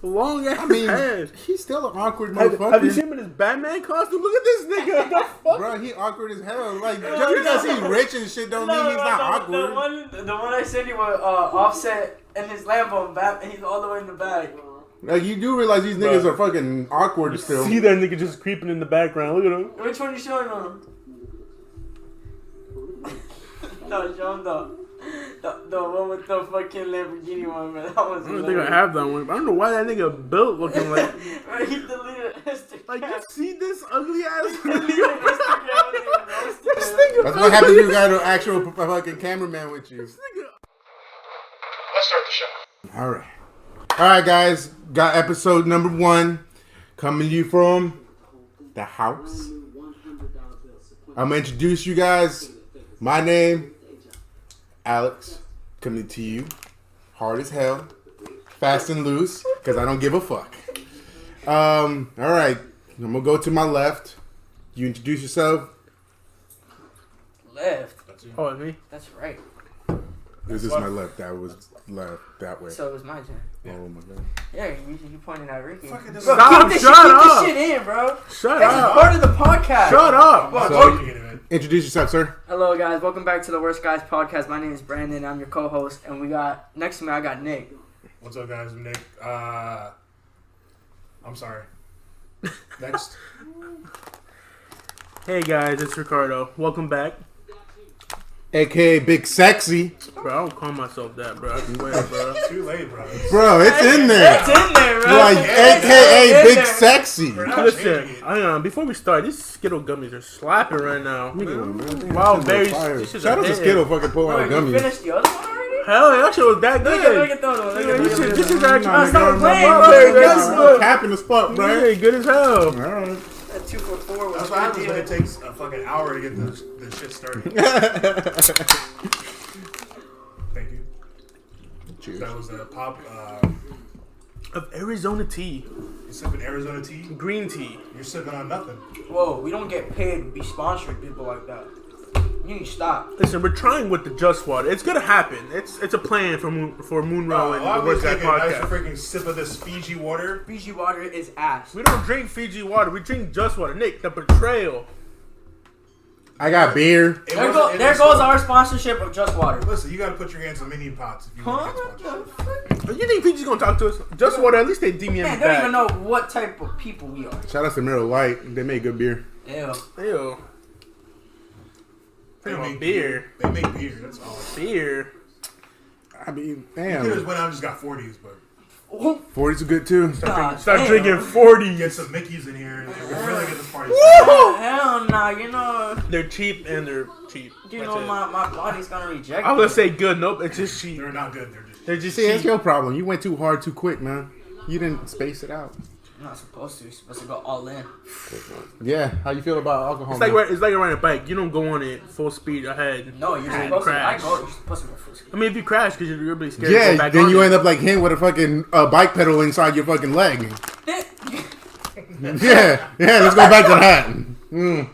long ass head. He's still an awkward motherfucker. Have you seen him in his Batman costume? Look at this nigga. The fuck? Bro, he awkward as hell. Like, just because he's rich and shit don't mean he's not awkward. The one I said he was Offset in his Lambo and he's all the way in the back. Like, you do realize these niggas are fucking awkward still. See that nigga just creeping in the background. Look at him. Which one you showing him? No, show him the one with the fucking Lamborghini one, man. That was I don't think I have that one. I don't know why that nigga built looking like. He deleted Instagram. Like, you see this ugly ass video? This nigga. That's what happens when you got an actual fucking cameraman with you. This nigga. Let's start the show. Alright, guys. Got episode number 1 coming to you from the house. I'm going to introduce you guys. My name, Alex, coming to you hard as hell, fast and loose, because I don't give a fuck. Alright. I'm going to go to my left. You introduce yourself. Left. Oh, it's me? That's right. This is my left. That was left that way. So it was my turn. Oh my god. Yeah, you pointed at Ricky. Stop, Keep this shut up. shit in, bro. Shut This is up. part of the podcast. Shut up. So, introduce yourself, sir. Hello, guys. Welcome back to the Worst Guys podcast. My name is Brandon. I'm your co-host, and we got next to me. I got Nick. What's up, guys? I'm Nick. I'm sorry. Next. Hey guys, it's Ricardo. Welcome back. AKA Big Sexy. Bro, I don't call myself that, bro. I swear, bro. Too late, bro. Bro, it's in there. It's in there, bro. Like, AKA Big Sexy. Listen, before we start, these Skittle gummies are slapping right now. Wow, berries. This is Shout out to a hit. Skittle fucking pulling Bro, out you gummies. finished the other one already? Hell, that shit was that Look good. at those. This is actually stop playing, wow, bro. berry Guess gummies. Capping as fuck, bro. Yeah, good as hell. Alright. That 2 for 4 was That's what happens when it takes a fucking hour to get the shit started. Thank you. Cheers. That was a pop. Of Arizona tea. You sipping Arizona tea? Green tea. You're sipping on nothing. Whoa, we don't get paid to be sponsoring people like that. You need to stop. Listen, we're trying with the Just Water. It's gonna happen. It's a plan for Moonrow and the Worst Guys taking a nice podcast. freaking sip of this Fiji water. Fiji water is ass. We don't drink Fiji water. We drink Just Water. Nick, the portrayal. I got beer. There goes our sponsorship of Just Water. Listen, you gotta put your hands in mini pots if you want to get sponsored. You think Fiji's gonna talk to us? Just Water, at least they DM me Man, back. they don't even know what type of people we are. Shout out to Miller Lite. They make good beer. Ew. Ew. They make beer. They make beer. That's all. Beer. I mean, You could damn. have went out and just got 40s, but 40's are good too. Start damn. drinking 40. get some Mickeys in here and we'll really get this party. Hell nah, you know, They're cheap and they're cheap. you That's know it. my body's gonna reject I was gonna it. say good. Nope, it's just cheap. They're not good. They're just See, that's cheap. your problem. You went too hard too quick, man. You didn't space it out. I'm not supposed to. You're supposed to go all in. Yeah, how you feel about alcohol? It's like man? it's like riding a bike. You don't go on it full speed ahead. No, you're and supposed crash. you're supposed to go full speed. I mean, if you crash because you're really scared, to go Yeah, back then on you it. end up like him with a fucking bike pedal inside your fucking leg. Yeah, let's go back to that.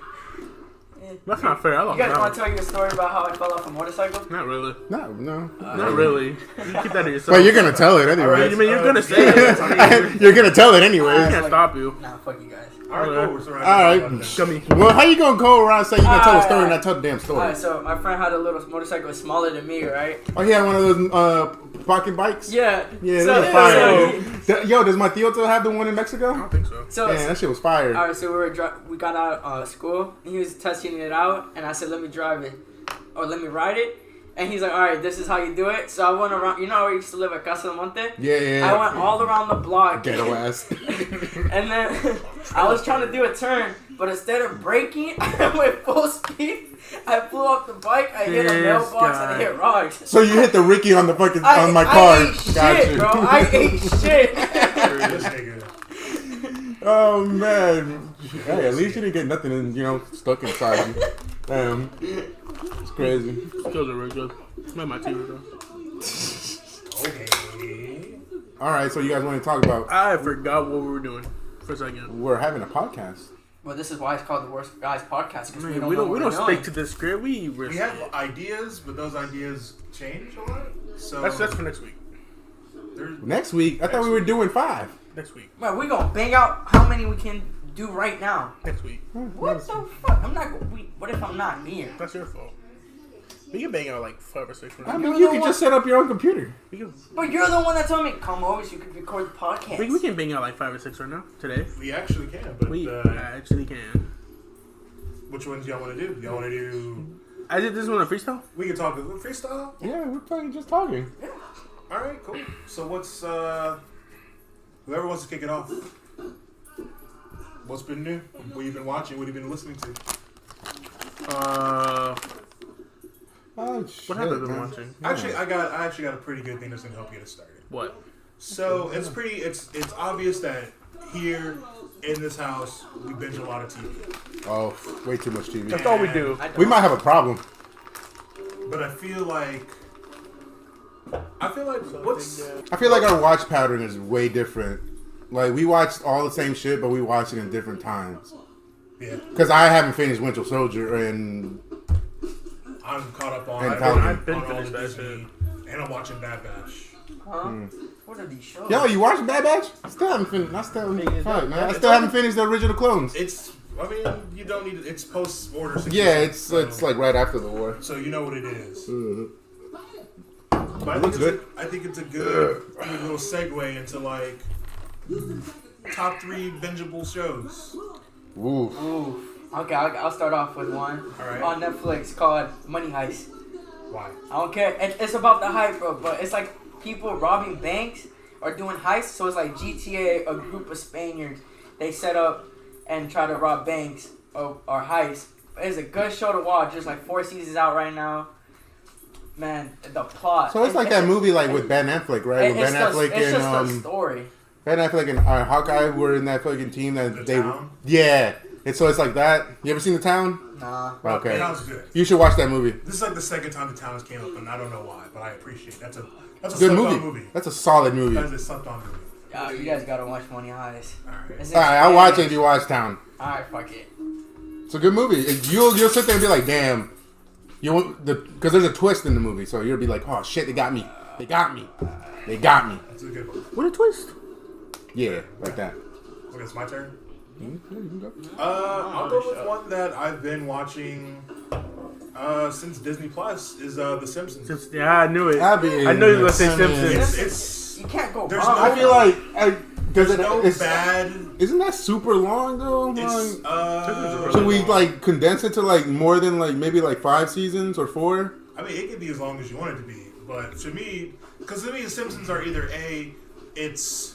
That's not fair. I You lost guys out. want to tell you a story about how I fell off a motorcycle? Not really. No. Not really. You keep that to yourself. But you're gonna tell it anyway. I mean, you're gonna say it. I mean, You're gonna tell it I anyway. can't stop you. Nah, fuck you guys. Alright, cool. All right. Gummy. Well, how you gonna go around saying you're gonna tell a story and Alright. not tell the damn story? Alright, so my friend had a little motorcycle smaller than me, right? Oh, he had one of those pocket bikes. Yeah. Yeah, so, that was fire. so, Yo, does my Theo still have the one in Mexico? I don't think so. so, Man, that shit was fire. alright, so we got out of school, and he was testing it out, and I said, let me drive it, or let me ride it, and he's like, alright, this is how you do it. So I went around, you know where I used to live at Casa del Monte? Yeah. I went all around the block. Ghetto ass. And then I was trying to do a turn, but instead of braking, I went full speed. I flew off the bike, I hit a This mailbox, and I guy. hit rocks. So you hit the Ricky on the fucking on my car. I ate shit, Gotcha. bro. I ate shit. This nigga. Oh man. Hey, at least you didn't get nothing stuck inside you. Damn. It's crazy. Skills are really good. Not my team though. Okay. Alright, so you guys want to talk about I forgot what we were doing for a second. we're having a podcast. Well, this is why it's called the Worst Guys podcast, because Man, we don't we don't stick to the script. We We have ideas, but those ideas change a lot. So that's for next week. Next week? I thought we were doing 5. Next week. Man, we gonna bang out how many we can do right now. Next week. What the fuck? I'm not. What if I'm not here? That's your fault. We can bang out like 5 or 6. I mean, you can just set up your own computer. But you're the one that told me come over so you could record the podcast. We can bang out like 5 or 6 right now today. We actually can, but We actually can. which ones y'all want to do? Y'all want to do? I did this one a freestyle. We can talk a little freestyle. Yeah, we're playing just talking. All right, cool. So what's whoever wants to kick it off? What's been new? What you been watching? What you been listening to? Oh, shit, What have I been man. watching? Actually, I actually got a pretty good thing that's gonna help get us started. What? So it's obvious that here in this house we binge a lot of TV. Oh, way too much TV. That's all we do. We might have a problem. But I feel like what's I feel like our watch pattern is way different. Like, we watched all the same shit, but we watch it in different times. yeah. Because I haven't finished Winter Soldier, and I'm caught up on. And I've been on all finished the that Disney, and I'm watching Bad Batch. Huh? What are these shows? yo, you watched Bad Batch? Still haven't finished. I still haven't finished the original clowns. It's. I mean, you don't need. It's post Order 66. Yeah, it's so, like right after the war. So you know what it is. Mhm. But Looks good. I think it's a good little segue into like top 3 bingeable shows. Ooh. Ooh. Okay, I'll start off with one. All right. On Netflix called Money Heist. Why? I don't care. It's about the hype, bro. But it's like people robbing banks or doing heists. So it's like GTA, a group of Spaniards. They set up and try to rob banks or heists. It's a good show to watch. There's like 4 seasons out right now. Man, the plot. So it's like that movie like with Ben Affleck, right? With Ben Affleck it's just a and story. Ben Affleck and Hawkeye were in that fucking team that The they. Town? Yeah. And so it's like that. You ever seen The Town? Nah. Okay. The Town's good. You should watch that movie. This is like the second time The Town has came up, and I don't know why, but I appreciate it. That's a Good slept-on movie. That's a solid movie. That is a slept-on movie. You guys gotta watch Money Heist. Alright. It's Alright, I'll watch it if you watch Town. Alright, fuck it. It's a good movie. You'll sit there and be like, damn. Because there's a twist in the movie, so you'll be like, oh shit, they got me. They got me. They got me. That's a good one. What a twist. Yeah, like that. Okay, it's my turn. You can go. I'll go with one that I've been watching since Disney Plus is The Simpsons. Yeah, I knew it. Abby I know you were gonna say and Simpsons. It's You can't go There's wrong. no- I feel like there's no bad. Isn't that super long though? It's Like, should we like condense it to like more than like maybe like 5 seasons or 4? I mean, it could be as long as you want it to be, but to me, because to me, The Simpsons are either it's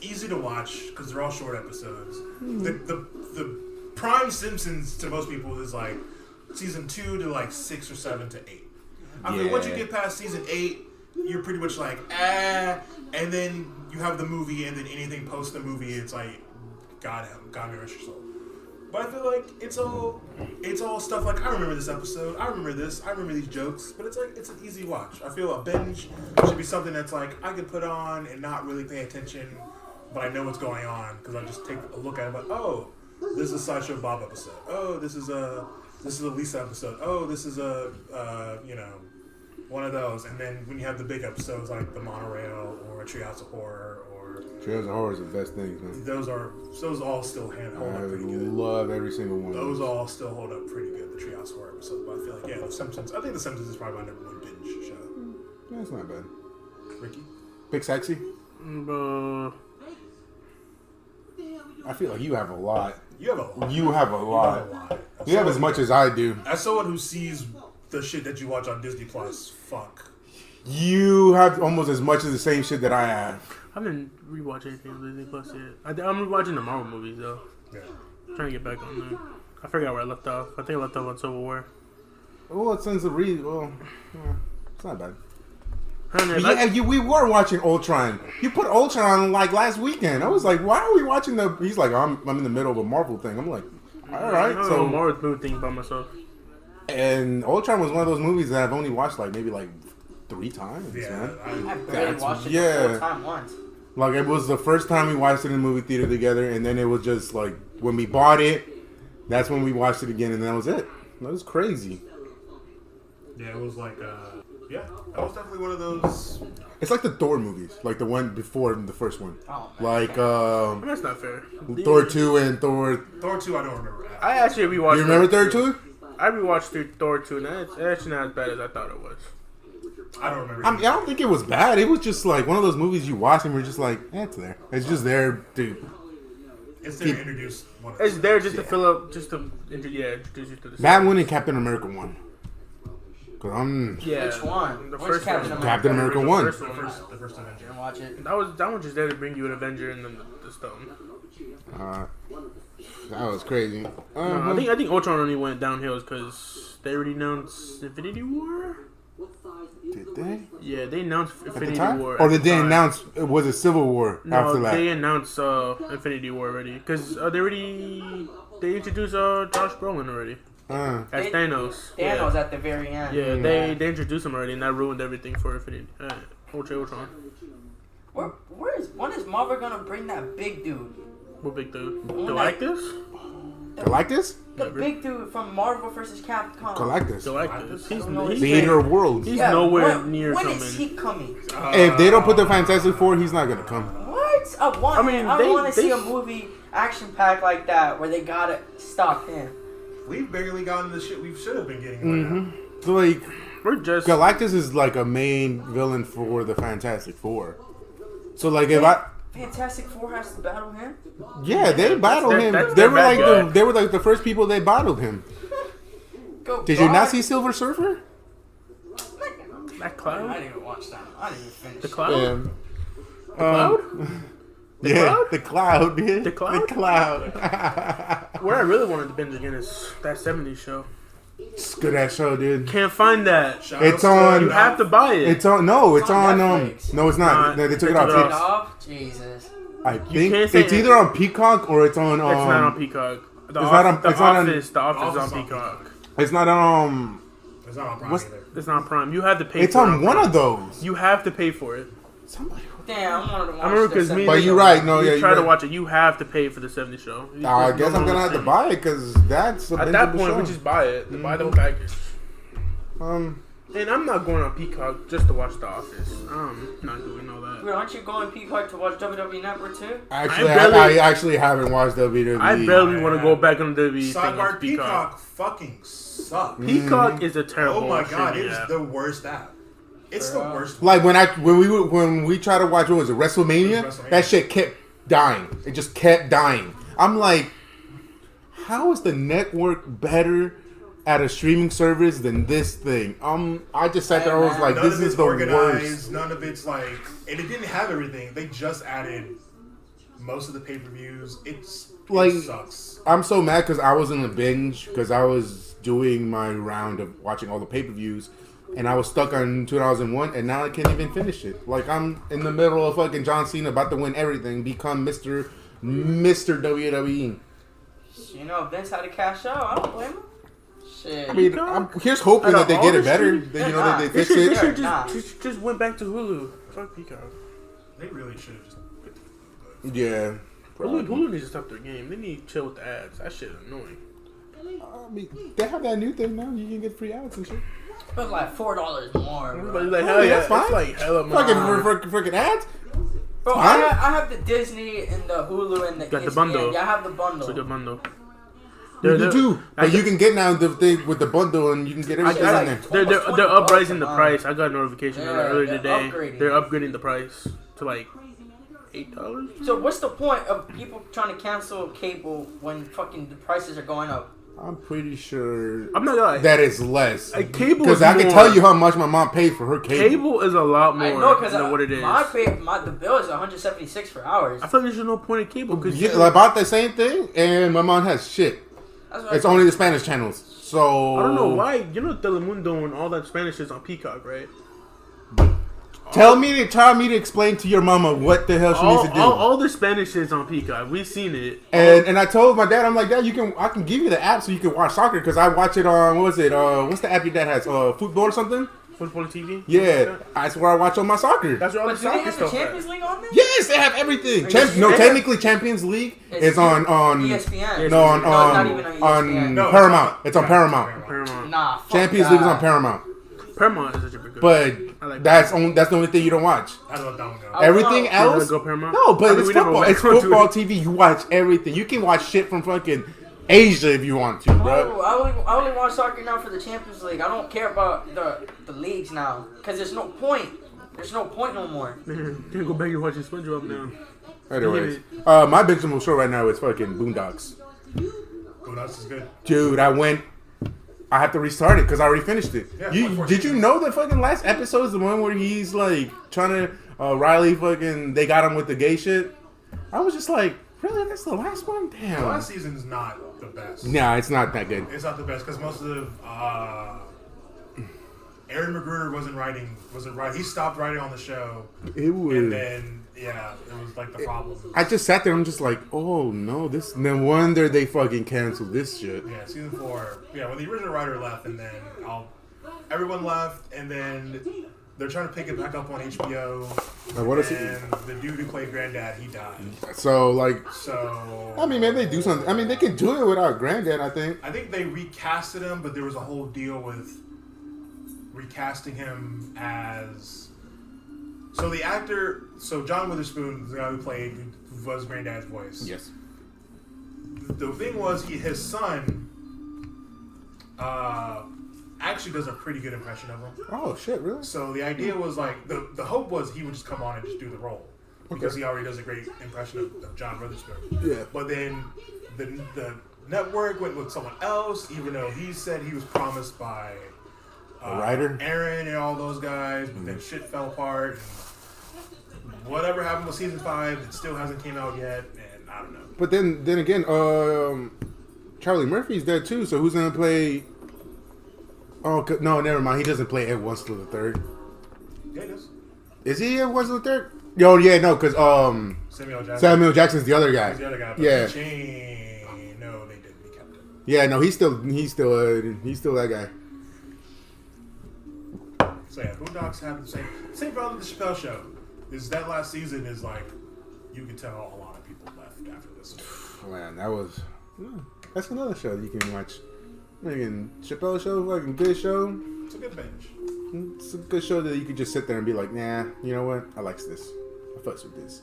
easy to watch because they're all short episodes. The prime Simpsons to most people is like season 2 to like 6 or 7 to 8. I mean, once you get past season 8, you're pretty much like and then you have the movie, and then anything post the movie, it's like God may rest your soul. But I feel like it's all stuff like I remember this episode, I remember this, I remember these jokes, but it's like it's an easy watch. I feel a binge should be something that's like I could put on and not really pay attention, but I know what's going on because I just take a look at it. Like, oh, this is a Sideshow Bob episode. Oh, this is a Lisa episode. Oh, this is a one of those. And then when you have the big episodes like the Monorail or a Treehouse of Horror or Treehouse of Horror is the best things, man. those all still hold I up pretty good. love every single one. Those all still hold up pretty good, the Treehouse Horror episodes. But I feel like, The Simpsons. I think The Simpsons is probably my number 1 binge show. That's not bad. Ricky? Big Sexy? I feel like you have a lot. You have a lot. You have a lot. As You have as someone- much as I do. As someone who sees the shit that you watch on Disney Plus, fuck. You have almost as much of the same shit that I have. I haven't rewatched anything on Disney Plus yet. I'm rewatching the Marvel movies though. Yeah. Trying to get back on there. I forgot where I left off. I think I left off on Civil War. Well, it sends a read. Well, yeah, it's not bad. I We were watching Ultron. You put Ultron on like last weekend. I was like, why are we watching the? He's like, I'm in the middle of a Marvel thing. I'm like, all right. So Marvel movie thing by myself. And Ultron was one of those movies that I've only watched like maybe like 3 times. Yeah. Man. I barely That's- watched it yeah. the full time once. Like it was the first time we watched it in the movie theater together, and then it was just like when we bought it, that's when we watched it again, and that was it. That was crazy. Yeah, it was like Yeah, that was definitely one of those. It's like the Thor movies, like the one before the first one. Oh, man. Like That's not fair. Thor 2 and Thor. Thor 2, I don't remember. I actually rewatched. You remember Thor 2? I rewatched Thor 2, and it's actually not as bad as I thought it was. I don't remember. I mean, I don't think it was bad. It was just like one of those movies you watch and we're just like, it's there. It's just there, dude. It's there to introduce one of It's there just to fill up, introduce you to the. That one and Captain America 1. Cause I'm Which one? The Which first Captain one. America? Captain America 1. the first Avenger. Didn't watch it. That one just there to bring you an Avenger and then the stone. That was crazy. No, I think Ultron only went downhill because they already announced Infinity War. Did they? Yeah, they announced At the Infinity time? War. Or at did the they time. announce it was a Civil War after that? They announced Infinity War already because they introduced Josh Brolin already as Thanos. Thanos at the very end. Yeah, they introduced him already, and that ruined everything for Infinity Ultron. When is Marvel gonna bring that big dude? What big dude? One Galactus? Galactus? The big dude from Marvel vs. Capcom. Galactus. He's The Eater of Worlds. He's nowhere when, near when coming. is he coming? If they don't put the Fantastic Four, he's not gonna come. What? I they- want to see they- a movie action pack like that where they gotta stop him. We've barely gotten the shit we should have been getting right now. So like, We're just Galactus is like a main villain for the Fantastic Four. So like, Fantastic Four has to battle him. yeah, they battled him. that's They their were bad like guy. they were like the first people they battled him. Go Did you not God. see Silver Surfer? that I cloud. didn't even watch that. I didn't even finish. The cloud. Yeah. Cloud. Yeah, Cloud? the Cloud, dude. The Cloud? The Cloud. What I really wanted to binge again is that '70s show. It's a good ass show, dude. Can't find that. Shout It's outs to on- You have to buy it. It's on. No, it's on on. Netflix. No, it's not. Nah, They took they it off. took it It's- Off? Jesus. I think can't say it's it. either on Peacock or it's on. It's not on Peacock. The it's not on- The it's not on- Office. The Office is Office on on Peacock. It's not on. It's not on Prime What's- either. It's not Prime. You have to pay. It's for on it. one of those. You have to pay for it. Somebody. Damn, I wanted to watch I remember the 'cause me- second But you're show. right. No, You yeah. try You're to right. watch it. You have to pay for the '70s show. I There's guess no I'm gonna more have to streaming. buy it because that's a At that bingeable point, show. we just buy it. Buy the whole package. And I'm not going on Peacock just to watch The Office. I'm not doing all that. Wait, aren't you going Peacock to watch WWE Network too? Actually, I I actually haven't watched WWE. I barely want to go back on the WWE thing Sidebar, on Peacock. Peacock fucking sucks. Peacock is a terrible. Oh my god, streaming it is app. the worst app. It's the worst. Like when we try to watch, what was it, WrestleMania? WrestleMania. That shit kept dying. It just kept dying. I'm like, how is the network better at a streaming service than this thing? I just sat there. I was like, None this of is it's the organized. worst. None of it's like, and it didn't have everything. They just added most of the pay-per-views. It sucks. I'm so mad because I was in a binge because I was doing my round of watching all the pay-per-views. And I was stuck on 2001, and now I can't even finish it. Like, I'm in the middle of fucking John Cena about to win everything, become Mr. WWE. You know, Vince had to cash out. I don't blame him. Shit. I mean, here's hoping that they get it better. Peacock? That, you know, that they They fix should, it. they should just went back to Hulu. Fuck Peacock. They really should have just. Yeah. Hulu needs to stop their game. They need to chill with the ads. That shit is annoying. I mean, they have that new thing now. You can get free ads and shit. But like $4 more, bro. But like, hell yeah, that's fine. it's like hella more. Fucking ads? Bro, Huh? I have the Disney and the Hulu and the Got the ESPN. bundle. Yeah, I have the bundle. It's a good bundle. You do too. I But you get- can get now the thing with the bundle and you can get everything I- in there. They're Almost they're 20 uprising the bucks a price. month. I got a notification on Yeah, that earlier they're today. upgrading. They're upgrading the price to like $8. So what's the point of people trying to cancel cable when fucking the prices are going up? I'm pretty sure I'm not gonna lie. that is less. Cable Because is I can more. tell you how much my mom paid for her cable. Cable is a lot I more know because than what it is. the bill is $176 for hours. I feel like there's no point in cable because Yeah, I bought the same thing, and my mom has shit. That's what It's only the Spanish channels. So I don't know why. You know Telemundo and all that Spanish is on Peacock, right? Try me to explain to your mama what the hell she needs to do. All the Spanish is on Peacock. We've seen it. And I told my dad, I'm like, Dad, I can give you the app so you can watch soccer because I watch it on what's the app your dad has? Football or something? Football TV. Yeah, that's where I watch all my soccer. That's where all the But do they soccer have the stuff Champions at. League on there? Yes, they have everything. Are you serious? Technically Champions League is on ESPN. no on it's not even on ESPN. on No, Paramount. it's It's on Paramount. Paramount. Nah, fuck Champions that. League is on Paramount. Paramount is such a big good. But I like that's the only thing you don't watch. How does that one go? Everything else, Go Paramount? no. But I mean, it's we never football. went It's to it. football TV. You watch everything. You can watch shit from fucking Asia if you want to, bro. Oh, I only watch soccer now for the Champions League. I don't care about the leagues now because there's no point. There's no point no more. Man, can't go back and watching SpongeBob now. Anyways, my bingeable show right now is fucking Boondocks. Boondocks is good. Dude, I have to restart it because I already finished it. Yeah, Did you know the fucking last episode is the one where he's like trying to Riley fucking they got him with the gay shit? I was just like, really? That's the last one? Damn. The last season's not the best. Nah, it's not that good. It's not the best because most of the Aaron McGruder wasn't right. He stopped writing on the show. It was. And then it was like the problem. I just sat there. I'm just like, oh no, this. No wonder they fucking canceled this shit. Yeah, season 4. Yeah, when the original writer left, and then everyone left, and then they're trying to pick it back up on HBO. What is it? And the dude who played Granddad, he died. So I mean, maybe they do something. I mean, they can do it without Granddad. I think they recasted him, but there was a whole deal with recasting him as. So the actor, John Witherspoon, the guy who was Granddad's voice. Yes. The thing was, his son actually does a pretty good impression of him. Oh shit! Really? So the idea was like the hope was he would just come on and just do the role because he already does a great impression of John Witherspoon. Yeah. But then the network went with someone else, even though he said he was promised by a writer, Aaron, and all those guys. But then shit fell apart. And whatever happened with season 5, it still hasn't came out yet, and I don't know. But then again, Charlie Murphy's dead too. So who's gonna play? Oh no, never mind. He doesn't play Ed Westler III. Yeah, he does. Is he Ed Westler III? Oh yeah, no, because Samuel Jackson's the other guy. He's the other guy. But Yeah. no, they didn't. He kept him. Yeah, no, he's still that guy. So yeah, Boondocks have the same problem with the Chappelle Show. Is that last season is like you can tell a lot of people left after this. Man, that's another show you can watch. Fucking Chappelle Show, fucking good show. It's a good binge. It's a good show that you could just sit there and be like, nah, you know what? I likes this. I fucks with this.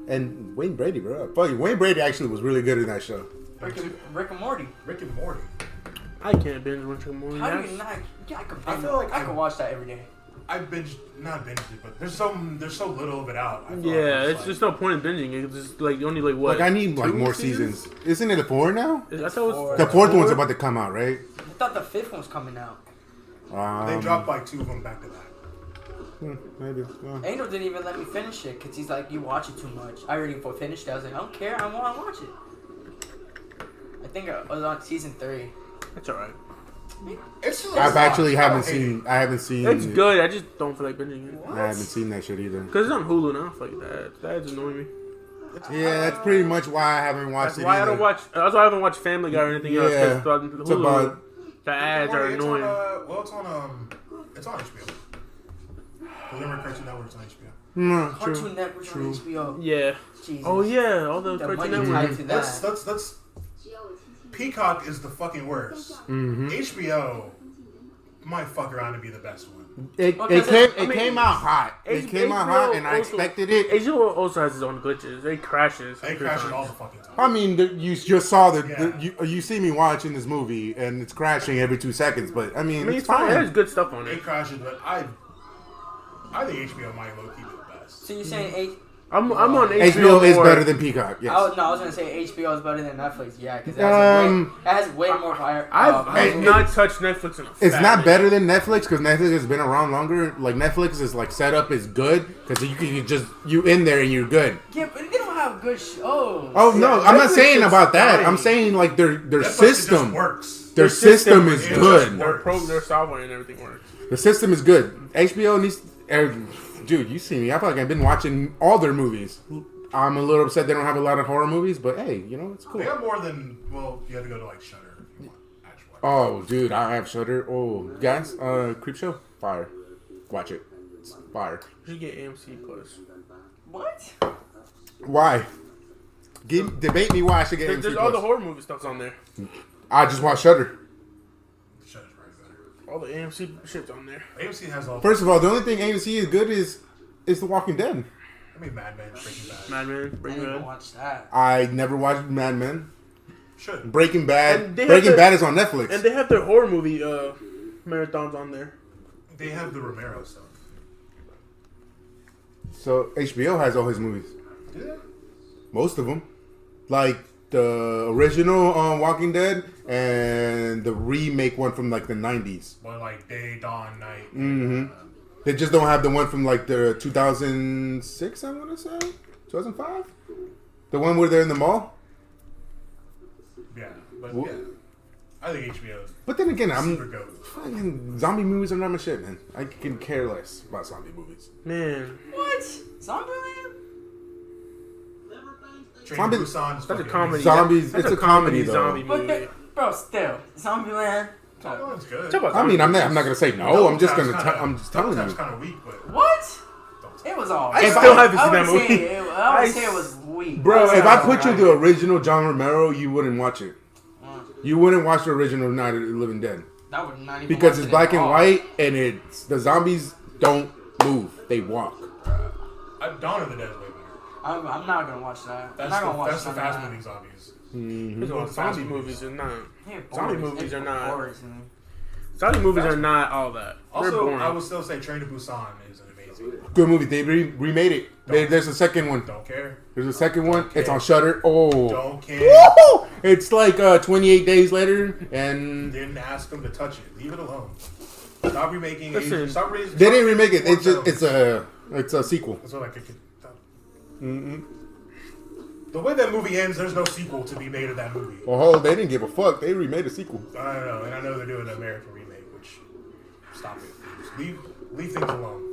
And Wayne Brady, bro. Fucking Wayne Brady actually was really good in that show. Rick and Morty. Rick and Morty. I can't binge Rick and Morty. How do you not? Yeah, I could. I feel like I could watch that every day. I not binged it, but there's so little of it out. I feel Yeah, like it's just no point in binging. It's just like only like what? Like I need like 2 more seasons. Isn't it a 4 now? I thought it was The 4th one's about to come out, right? I thought the 5th one was coming out. they dropped like 2 of them back to back. Maybe. Angel didn't even let me finish it because he's like, you watch it too much. I already finished it. I was like, I don't care. I want to watch it. I think I was on season 3. It's alright. I haven't seen. It's good. I just don't feel like binging it. I haven't seen that shit either. Because it's on Hulu now. Fuck that. That's annoying me. Yeah, that's pretty much why I haven't watched That's it why either. I don't watch. That's why I haven't watched Family Guy or anything else. Yeah. Because It's Hulu, about- the ads are annoying. It's on HBO. Remember Cartoon Network's on HBO. Cartoon Network on HBO. Yeah. Jesus. Oh yeah, all the The Cartoon money Network. tied to that. Let's Peacock is the fucking worst. Mm-hmm. HBO might fuck around and be the best one. It came out hot. It came out hot, and I also- expected it. HBO also has its own glitches. It crashes. They crash it all the fucking time. I mean, you just saw Yeah. you see me watching this movie, and it's crashing every 2 seconds. But I mean, I mean, it's it's fine. It has fine. good stuff on It it. crashes, but I think HBO might low key be the best. So you're saying I'm on HBO is more. better than Peacock. Yes. I was gonna say HBO is better than Netflix. Yeah, because it has way more fire. I've not touched Netflix in a It's fat not minute. better than Netflix because Netflix has been around longer. Like Netflix is like setup is good because you in there and you're good. Yeah, but they don't have good shows. Oh no, I'm not Netflix saying is about that. fine. I'm saying like their Netflix, system. it just works. Their system is it good. just works. Their software and everything works. The system is good. HBO needs. Dude, you see me. I feel like I've been watching all their movies. I'm a little upset they don't have a lot of horror movies, but hey, you know it's cool. They have more than you have to go to like Shudder if you want actual. Oh, dude, I have Shudder. Oh, guys, Creepshow, fire. Watch it. It's fire. You should get AMC Plus. What? Why? Debate me why I should get There's AMC all the Plus. horror movie stuff's on there. I just watch Shudder. Shudder's probably better. All the AMC shit's on there. AMC has all. First of all, the only thing AMC is good is The Walking Dead. I mean, Mad Men, Breaking Bad. Mad Men, I Breaking didn't even Bad. watch that. I never watched Mad Men. Should. Breaking Bad. And they have Breaking the- Bad is on Netflix. And they have their horror movie marathons on there. They have the Romero stuff. So HBO has all his movies. Do they? Most of them. Like the original Walking Dead and the remake one from like the 90s. Well, like Day, Dawn, Night. Mm-hmm. They just don't have the one from like the 2006, I want to say? 2005? The one where they're in the mall? Yeah, but Wh- yeah. I think HBO is But then again, super goat. fucking zombie movies are not my shit, man. I can care less about zombie movies. Man, What? Zombieland? Train Zombie- to Busan is that's a fucking comedy. Zombies- That's it's a comedy, though. zombie But movie. bro, still, Zombieland. amazing. That one's good. Talk about I mean, I'm zombies. not gonna say no. Double I'm just Tap's gonna. kinda- I'm just Double telling Tap's you. kind of weak, but What? don't It was all. I right. still haven't seen that I would movie. say I would say it was weak. Bro, I if I would put say you it the was original John Romero, you wouldn't watch it. You wouldn't watch the original Night of the Living Dead that would not even because watch it's it black at and all. white, and it's the zombies don't move; they walk. Dawn of the Dead is way better. I'm not gonna watch that. I'm That's not gonna the, watch that's the none of fast that. moving zombies. Zombie Fast movies are not. Yeah, Zombie boring. movies It's are not- boring to me. Zombie movies are not all that. They're Also, boring. I would still say Train to Busan is an amazing. Good movie. They remade it. There's a second one. Don't care. There's a second one. It's on Shudder. Oh, Don't care. woo! It's like 28 days later, and Didn't ask them to touch it. Leave it alone. Stop remaking. Listen, Stop raising. they didn't remake it. It's just it's a sequel. That's what I could. The way that movie ends, there's no sequel to be made of that movie. Oh, they didn't give a fuck. They remade a sequel. I don't know, and I know they're doing an American remake, which stop it. Just leave things alone.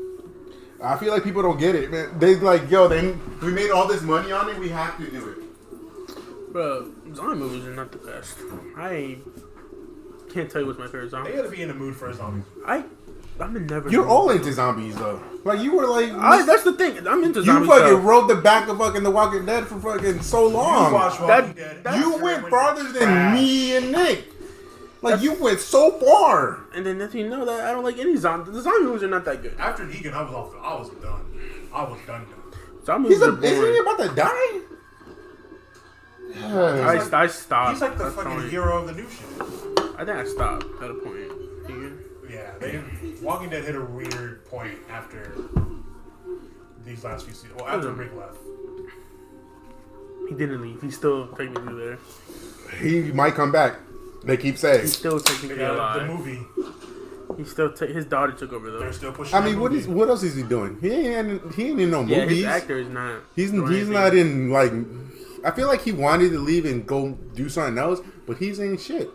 I feel like people don't get it, man. They like, yo, we made all this money on it. We have to do it. Bro, zombie movies are not the best. I can't tell you what's my favorite They zombie. gotta be in the mood for a zombie. I'm in never. You're all into zombies though. Like you were like, That's the thing. I'm into you zombies. fucking rode the back of fucking The Walking Dead for fucking so You long. watch Walking Dead. You went farther than trash. me and Nick. Like you went so far. And then if you know that, I don't like any zombie. The zombie movies are not that good. After Negan, I was done. I was done. Zombie movies are Isn't he boring. about to die? I stopped. He's like the That's fucking fine. hero of the new shit. I think I stopped at a point. Yeah, Walking Dead hit a weird point after these last few seasons. Well, after Rick left. He didn't leave. He's still technically there. He might come back. They keep saying. He's still technically The alive. movie, He's still his daughter took over though. they're still pushing. I mean, that what movie. else is he doing? He ain't in no Yeah, movies. his actor is not. He's doing anything. not in like. I feel like he wanted to leave and go do something else, but he's ain't shit.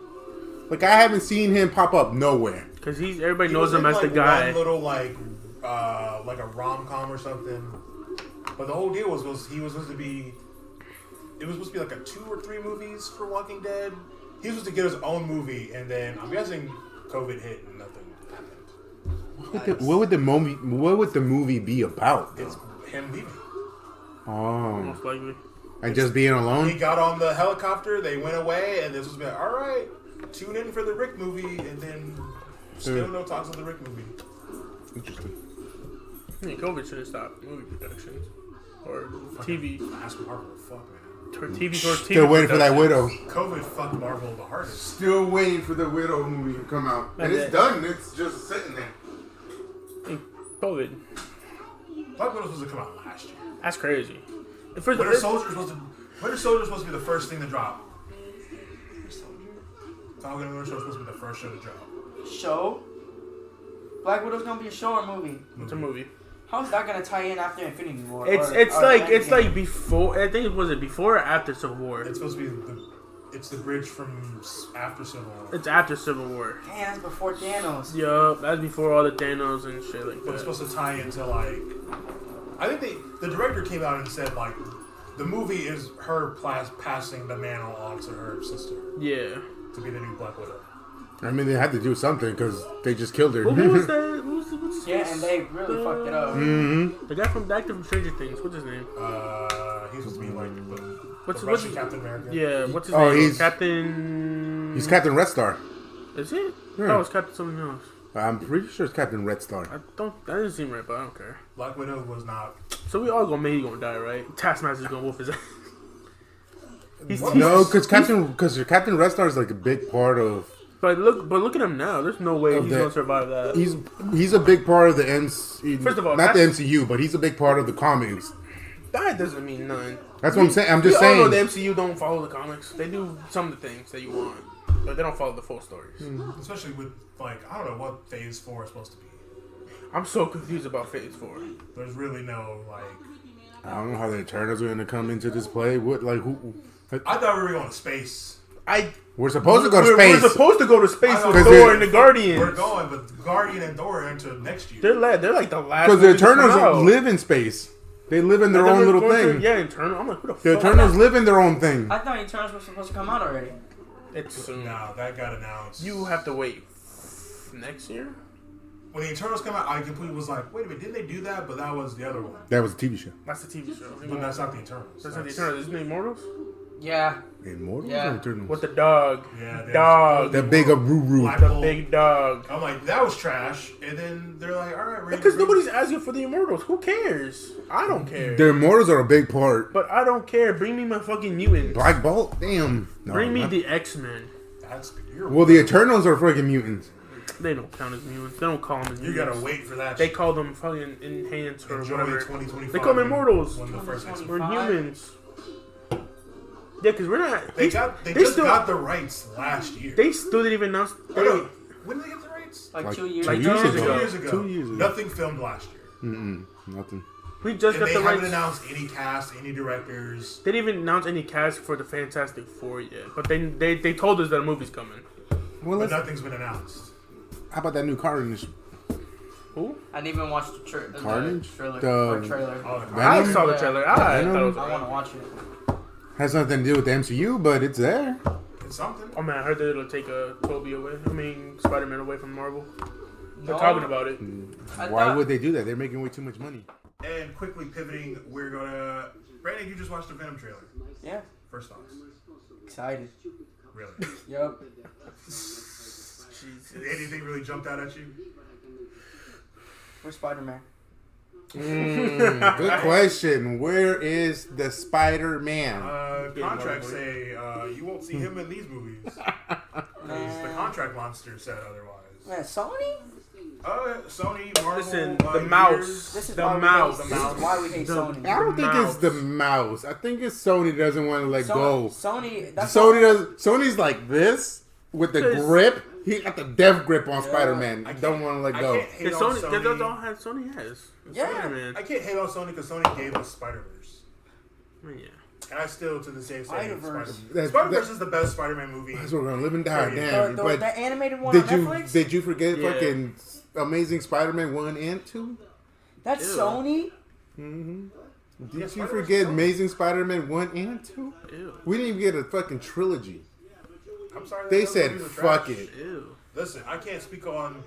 Like I haven't seen him pop up nowhere. Because everybody He knows was him in, as the like, guy. One little like a rom-com or something. But the whole deal was he was supposed to be. It was supposed to be like a 2 or 3 movies for Walking Dead. He was supposed to get his own movie, and then I'm guessing COVID hit and nothing happened. What would the movie be about? It's him leaving. Oh, Most likely. and just being He alone. got on the helicopter, they went away, and this was like, all right, tune in for the Rick movie, and then still no talks of the Rick movie. Interesting. I mean, COVID should have stopped movie productions or TV. Last Marvel, fuck man. Still waiting for that Widow. COVID fucked Marvel the hardest. Still waiting for the Widow movie to come out. And it's done. It's just sitting there. COVID. Black Widow was supposed to come out last year. That's crazy. First, Winter Soldier was supposed to be the first thing to drop. Falcon and Winter Soldier was supposed to be the first show to drop. Show? Black Widow's gonna be a show or movie? it's a movie. How's that gonna tie in after Infinity War? It's like before. I think was it before or after Civil War? It's supposed to be it's the bridge from after Civil War. It's after Civil War. Damn, that's before Thanos. Yup, that's before all the Thanos and shit like But it's that. supposed to tie into like, I think the director came out and said like, the movie is her passing the mantle on to her sister Yeah. to be the new Black Widow. I mean, they had to do something because they just killed her. Who was that? What's Yeah, and they really fucked it up. Mm-hmm. the guy from the actor from Stranger Things? What's his name? He's supposed to be like the What's Russian Captain America. Yeah, what's his Oh, name? he's- Captain. He's Captain Red Star. Is it? Yeah. That was Captain something else. I'm pretty sure it's Captain Red Star. That doesn't seem right, but I don't care. Black Widow was not. So we all gonna die, right? Taskmaster's gonna whoop his ass. No, because Captain Red Star is like a big part of. But look at him now. There's no way he's gonna survive that. He's a big part of the MCU. First of all, not the MCU, but he's a big part of the comics. That doesn't mean none. That's what I'm saying. I'm just saying. We all know the MCU don't follow the comics. They do some of the things that you want, but they don't follow the full stories. Especially with I don't know what Phase 4 is supposed to be. I'm so confused about Phase 4. There's really no I don't know how the Eternals are going to come into this play. Who? I thought we were going to space. We're supposed to go to space. We're supposed to go to space with Thor and the Guardians. We're going, but Guardian and Thor are into next year. They're like the last. Because the Eternals live in space. They live in their own little thing. Eternal. I'm like, who the fuck? The Eternals live in their own thing. I thought Eternals were supposed to come out already. It's soon. No, that got announced. You have to wait next year. When the Eternals come out, I completely was like, wait a minute, didn't they do that? But that was the other one. That was a TV show. That's the TV show. But that's not the Eternals. That's not the Eternals. Isn't it Immortals? Yeah. Immortals Yeah. or Eternals? With the dog. Yeah. Dog. The big Abruru. The big dog. I'm like, that was trash. And then they're like, all right, because nobody's asking for the Immortals. Who cares? I don't care. The Immortals are a big part. But I don't care. Bring me my fucking mutants. Black Bolt? Damn. No, Bring me the X-Men. Well, the Eternals are freaking mutants. They don't count as mutants. They don't call them as mutants. You gotta wait for that. They call them fucking enhanced or whatever. 2025. They call them immortals. When the first We're humans. Yeah, because we're not. They just got the rights last year. They still didn't even announce. When did they get the rights? Like 2 years like ago. 2 years ago. 2 years ago. Nothing filmed last year. Nothing. We just got the rights. They haven't announced any cast, any directors. They didn't even announce any cast for the Fantastic Four yet. But they told us that a movie's coming. Well, but nothing's been announced. How about that new Carnage? Who? I didn't even watch the Carnage? trailer. Oh, I saw the trailer. I want to watch it. Has nothing to do with the MCU, but it's there. It's something. Oh man, I heard that it'll take Toby away. Spider-Man away from Marvel. They're talking about it. Why would they do that? They're making way too much money. And quickly pivoting, we're gonna. Brandon, you just watched the Venom trailer. Yeah. First thoughts. Excited. Really? Yup. Did anything really jumped out at you? Where's Spider-Man? Good question. Where is the Spider-Man? Contracts say you won't see him in these movies. The contract monster said otherwise. Man, Sony? Sony, Marvel. Listen, the mouse. This is The why mouse. This is why we hate Sony. I don't think it's the mouse. I think it's Sony doesn't want to let go. Sony's like this with the grip. He got the death grip on Spider-Man. I don't want to let go. That's all Sony has. Yeah. Spider-Man. I can't hate on Sony because Sony gave us Spider-Verse. Yeah. And I still, to this day, say Spider-Verse. Spider-Verse is the best Spider-Man movie. That's what we're going to live and die. Damn. But the animated one on Netflix? Did you forget fucking Amazing Spider-Man 1 and 2? That's Sony? Mm-hmm. Did you forget Amazing Spider-Man 1 and 2? Ew. We didn't even get a fucking trilogy. I'm sorry. They said, fuck it. Ew. Listen, I can't speak on...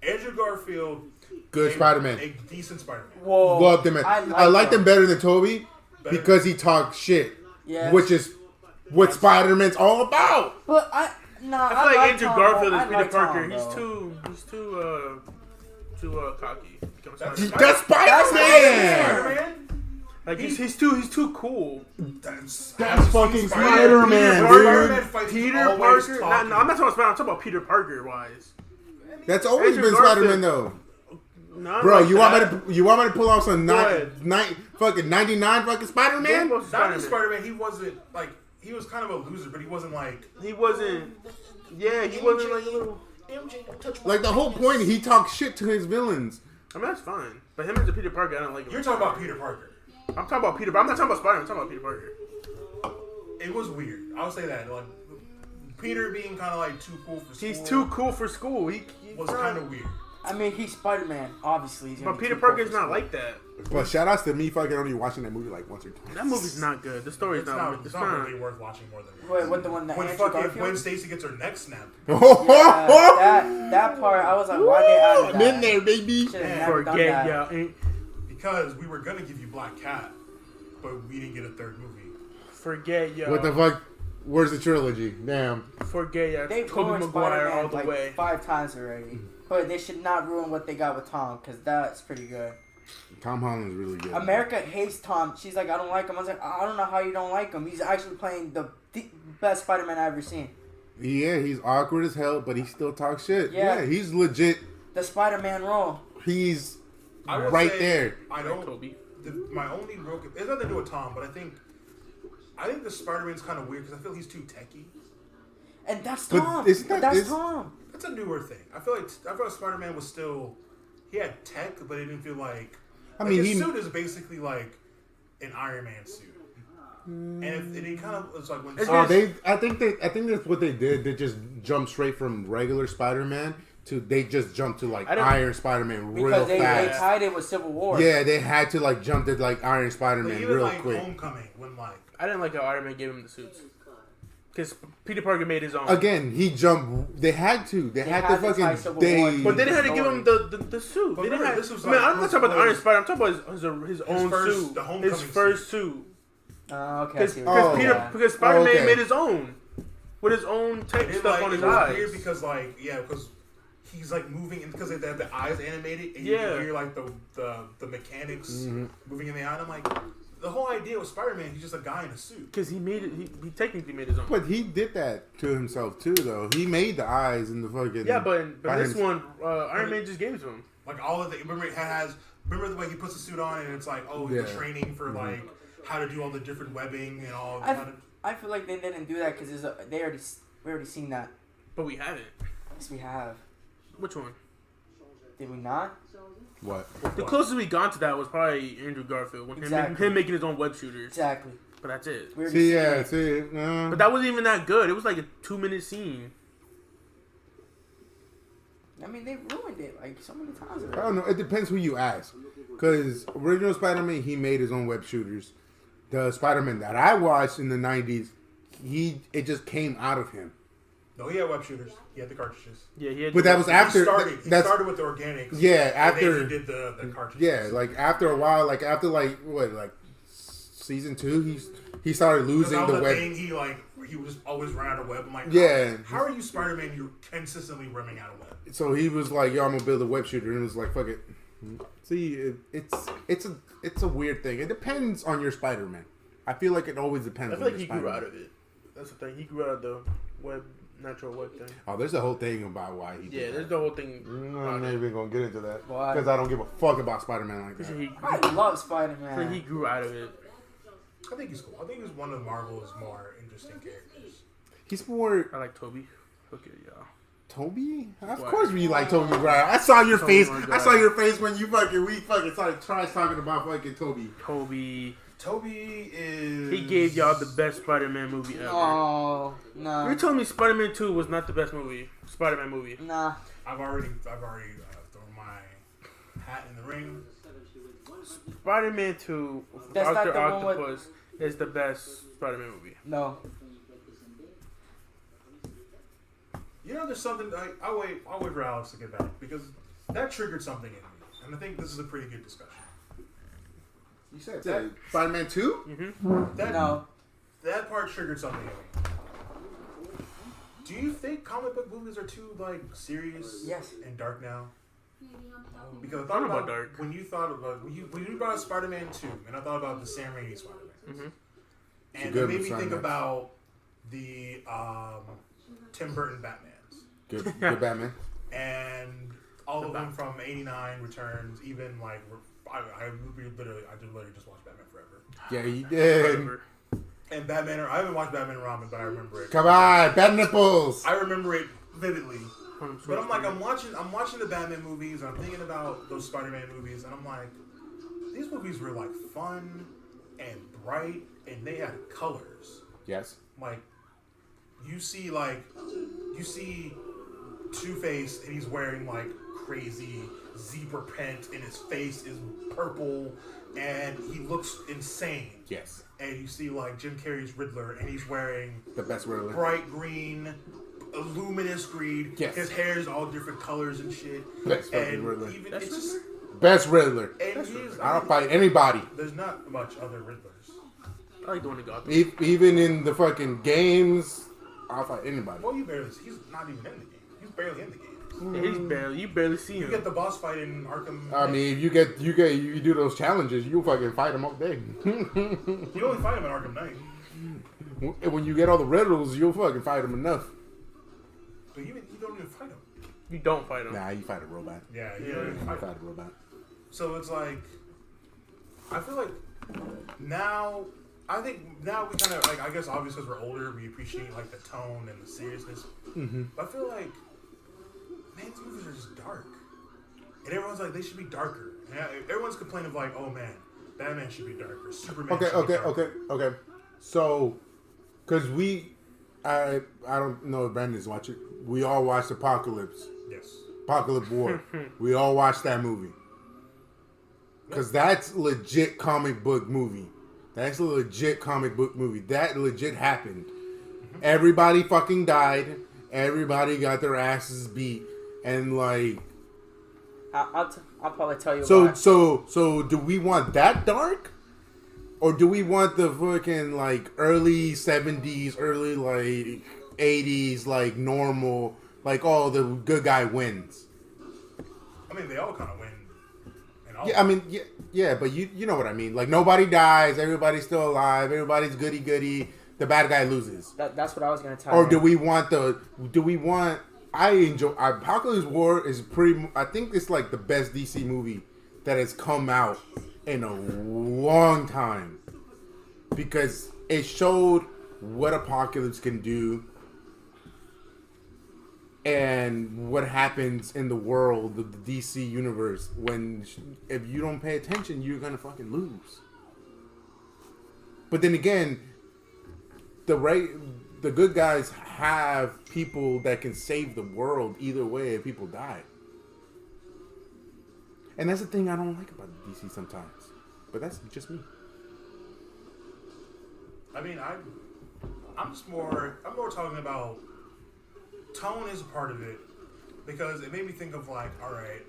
Andrew Garfield... Good Spider-Man. A decent Spider-Man. Whoa. Loved him. I liked him better than Toby because he talked shit. Yes. Which is what Spider-Man's all about. But I feel like Andrew Garfield is Peter Parker. He's too cocky. That's Spider-Man. Like he's too cool. That's fucking Spider-Man, dude. Peter Parker. No, I'm not talking about Spider-Man. I'm talking about Peter Parker wise. That's always Andrew been Garfield. Spider-Man though. No, bro, like you want me to pull off some fucking 99 fucking Spider-Man? Not just Spider-Man. He wasn't like he was kind of a loser, but he wasn't like he wasn't. Yeah, he wasn't like a little. Like the whole point, he talks shit to his villains. I mean that's fine, but him as a Peter Parker, I don't like him. You're talking about Peter Parker. I'm talking about Peter, but I'm not talking about Spider-Man. I'm talking about Peter Parker. It was weird. I'll say that. Like Peter being kind of like too cool for school. He's too cool for school. He was kind of weird. I mean, he's Spider-Man. Obviously, he's but Peter Parker's not like that. But shout outs to me fucking only watching that movie like once or twice. That movie's not good. The story's not. It's not really worth watching more than once. Wait, what the one that when Stacy gets her neck snapped. Yeah, that part, I was like, why they added that? I'm in there, baby. Forget y'all. Because we were gonna give you Black Cat, but we didn't get a third movie. Forget y'all. What the fuck? Where's the trilogy? Damn. Forget They've Tobey ruined Maguire Spider-Man all the like way. 5 times already. But they should not ruin what they got with Tom, because that's pretty good. Tom Holland's really good. America hates Tom. She's like, I don't like him. I was like, I don't know how you don't like him. He's actually playing the best Spider-Man I've ever seen. Yeah, he's awkward as hell, but he still talks shit. Yeah. Yeah, he's legit. The Spider-Man role. He's I would right say there. I don't. Toby. My only real, it has nothing to do with Tom, but I think the Spider-Man's kind of weird because I feel he's too techie. And that's But Tom. isn't that- That's is- Tom. That's a newer thing. I feel like Spider-Man was still, he had tech, but it didn't feel like. I mean, his suit is basically like an Iron Man suit, and it kind of was like when. I think that's what they did. They just jumped straight from regular Spider-Man to they just jumped to like Iron Spider-Man real Because they fast. tied it with Civil War. Yeah, they had to like jump to like Iron But Spider-Man even real like quick. Homecoming, when like I didn't like how Iron Man gave him the suits. Because Peter Parker made his own. Again, he jumped. They had to. They had to had to tie fucking. Civil They. War. But they didn't have to give him the suit. But They didn't remember, have, this was I mean, like- I'm not talking about the Iron Spider. I'm talking about his own first- suit. the Homecoming His first suit. Okay. I see what Oh, you're Peter, saying. because Spider-Man okay. made his own. With his own tech it, stuff like, on his it was eyes. weird because like because he's like moving and because they have the eyes animated and Yeah. you hear like the mechanics moving in the eye. And I'm like, the whole idea with Spider-Man, he's just a guy in a suit. Because he made it. He technically made his own. But he did that to himself too, though. He made the eyes and the fucking. Yeah, but by this him- one, Iron Man just gave it to him. Like all of the remember remember the way he puts the suit on and it's like the Yeah. training for like how to do all the different webbing and all. I feel like they didn't do that because we already seen that. But we haven't. Yes, we have. Which one? Did we not? What? The closest we got to that was probably Andrew Garfield. When Exactly. him making his own web shooters. Exactly. But that's it. We already See, seen yeah, it. see. But that wasn't even that good. It was like a 2-minute scene. I mean, they ruined it like so many times I already. don't know. It depends who you ask. Because original Spider-Man, he made his own web shooters. The Spider-Man that I watched in the 90s, it just came out of him. No, he had web shooters. He had the cartridges. Yeah, he had. But that was after. He started with the organics. Yeah, and after. then he did the cartridges. Yeah, like after a while, like after like season 2, he started losing that was the web. thing. He was always run out of web. I'm like, Yeah. How are you Spider-Man? You're consistently running out of web. So he was like, "Yo, I'm gonna build a web shooter," and it was like, "Fuck it." See, it's a weird thing. It depends on your Spider-Man. I feel like it always depends. I feel on like your he grew Spider-Man. out of it. That's the thing. He grew out of the natural web thing. Oh, there's a whole thing about why he did Yeah, that. there's the whole thing. I'm not even gonna get into that Why? because I don't give a fuck about Spider-Man like that. I love I Spider-Man. think he grew out of it. I think he's cool. I think he's one of Marvel's more interesting characters. He's more I like Toby. Okay, y'all. Toby. Of Why? course, we like Toby Maguire. I saw your Tobey face. Maguire. I saw your face when we fucking started talking about fucking Toby. Toby is. He gave y'all the best Spider-Man movie ever. Oh no. You're telling me Spider-Man 2 was not the best Spider-Man movie? Nah. I've already thrown my hat in the ring. Spider-Man 2, That's not Dr. the one with- Octopus, is the best Spider-Man movie. No. You know, there's something. I'll wait for Alex to get back because that triggered something in me, and I think this is a pretty good discussion. You said Spider-Man 2? Mm-hmm. That part triggered something in me. Do you think comic book movies are too serious Yes. and dark now? Because I I thought don't know about about dark. when you brought up Spider-Man 2, and I thought about the Sam Raimi Spider-Man, Mm-hmm. and good it made me Spider-Man. think about the Tim Burton Batmans, Good Batman. and all of them from '89 Returns, even like I literally just watched Batman Forever. Yeah, he did. And Batman, I haven't watched Batman and Robin, but I remember it. Come on, Bat Nipples. I remember it vividly. But I'm like, I'm watching the Batman movies, and I'm thinking about those Spider-Man movies, and I'm like, these movies were like fun and bright, and they had colors. Yes. Like, you see Two-Face, and he's wearing like crazy zebra print, and his face is purple, and he looks insane. Yes. And you see like Jim Carrey's Riddler, and he's wearing The best Riddler. bright green, luminous green. Yes. His hair is all different colors and shit. Best fucking And Riddler. even it's just, Best Riddler. and he's, I'll fight anybody. there's not much other Riddlers. I like the one that got Even in the fucking games, I'll fight anybody. Well, he's not even in the game. He's barely in the game. Yeah, you barely see him. You get the boss fight in Arkham. I mean, you do those challenges, you fucking fight them all day. You only fight him in Arkham Knight. When you get all the riddles, you'll fucking fight them enough. But you don't even fight him. You don't fight him. Nah, you fight a robot. Yeah, You fight a robot. So it's like, I feel like now we kind of like, I guess obviously because we're older, we appreciate like the tone and the seriousness. Mm-hmm. But I feel like, man, these movies are just dark, and everyone's like they should be darker. And everyone's complaining of like, oh man, Batman should be darker, Superman. should be darker. Okay. So, because I don't know if Brandon's watching. We all watched Apocalypse. Yes. Apocalypse War. We all watched that movie. Because that's legit comic book movie. That's a legit comic book movie. That legit happened. Mm-hmm. Everybody fucking died. Everybody got their asses beat. And like... I'll probably tell you why. So do we want that dark? Or do we want the fucking like early 70s, early like 80s, like normal, like the good guy wins? I mean, they all kind of win. Yeah, I mean, yeah, but you know what I mean. Like nobody dies, everybody's still alive, everybody's goody. The bad guy loses. That's what I was gonna tell you. Or you. do we want? I enjoy Apocalypse War is pretty. I think it's like the best DC movie that has come out in a long time because it showed what Apocalypse can do and what happens in the world of the DC universe when if you don't pay attention, you're gonna fucking lose. But then again, the good guys have people that can save the world either way if people die. And that's the thing I don't like about DC sometimes. But that's just me. I mean, I'm more talking about tone is a part of it because it made me think of like, all right,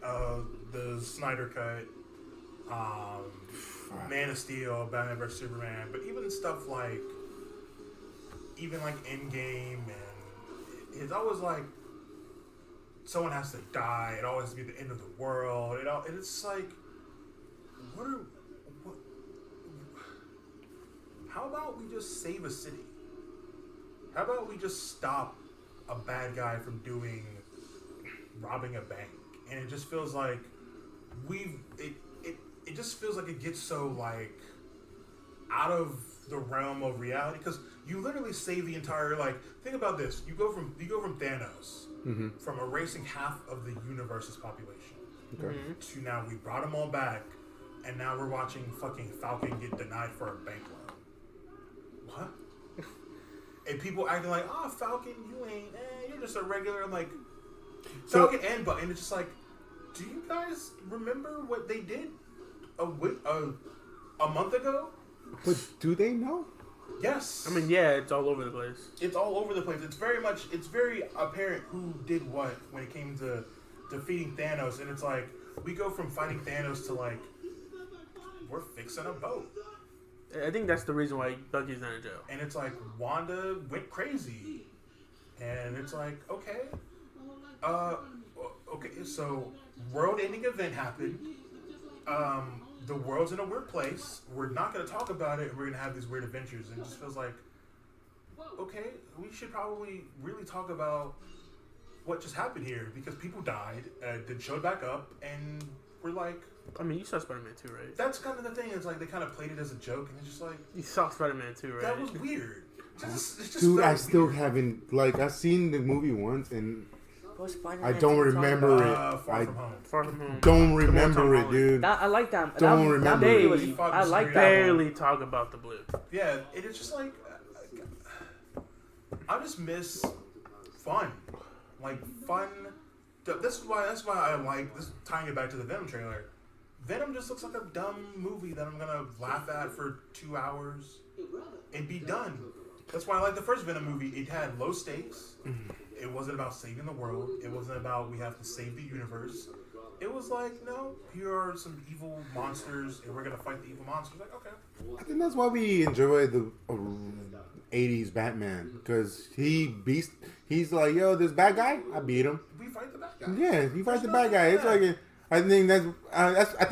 the Snyder Cut, Man of Steel, Batman vs Superman, but even stuff like Endgame, and it's always like someone has to die. It always has to be the end of the world. And it's like, how about we just save a city? How about we just stop a bad guy from robbing a bank? And it just feels like it just feels like it gets so like out of the realm of reality because you literally save the entire think about this. You go from Thanos from erasing half of the universe's population to now we brought them all back and now we're watching fucking Falcon get denied for a bank loan. What? And people acting like, oh, Falcon, you're just a regular, Falcon and Button. It's just like, do you guys remember what they did a month ago? But do they know? Yes. I mean, yeah, it's all over the place. It's all over the place. It's very apparent who did what when it came to defeating Thanos. And it's like, we go from fighting Thanos to we're fixing a boat. I think that's the reason why Bucky's not in jail. And it's like Wanda went crazy, and it's like okay, so world-ending event happened. The world's in a weird place. We're not going to talk about it. We're going to have these weird adventures, and it just feels like okay, we should probably really talk about what just happened here because people died, then showed back up, and we're like. I mean, you saw Spider-Man 2, right? That's kind of the thing. It's like they kind of played it as a joke, and it's just like you saw Spider-Man 2, right? That was weird. Dude, I still haven't I've seen the movie once, and I don't remember it. Far From Home. Don't remember it, dude. I like that. Don't remember it. I like that. Barely talk about the blip. Yeah, it's just like I just miss fun, fun. That's why I like this. Tying it back to the Venom trailer. Venom just looks like a dumb movie that I'm gonna laugh at for 2 hours and be done. That's why I like the first Venom movie. It had low stakes. It wasn't about saving the world. It wasn't about we have to save the universe. it was like, no, here are some evil monsters, and we're gonna fight the evil monsters. Like, okay. I think that's why we enjoy the 80s Batman, because he's like, yo, this bad guy, I beat him. We fight the bad guy. Yeah, he fights the bad guy. It's like I think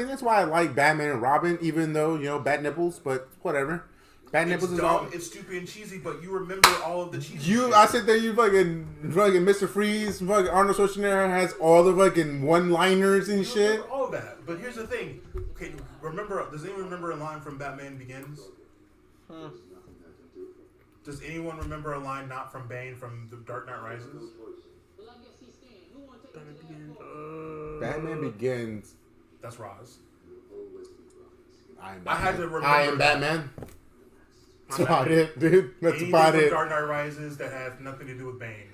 that's why I like Batman and Robin, even though bat nipples, but whatever. Bat nipples is all. It's stupid and cheesy, but you remember all of the cheesy. I said that you fucking Mr. Freeze, fucking Arnold Schwarzenegger has all the fucking one-liners and shit. All of that, but here's the thing. Okay, does anyone remember a line from Batman Begins? Does anyone remember a line not from Bane from The Dark Knight Rises? Batman Begins. That's Roz. I had to remember. I am Batman. That's about it, dude. That's Anything about from it. Dark Knight Rises that has nothing to do with Bane.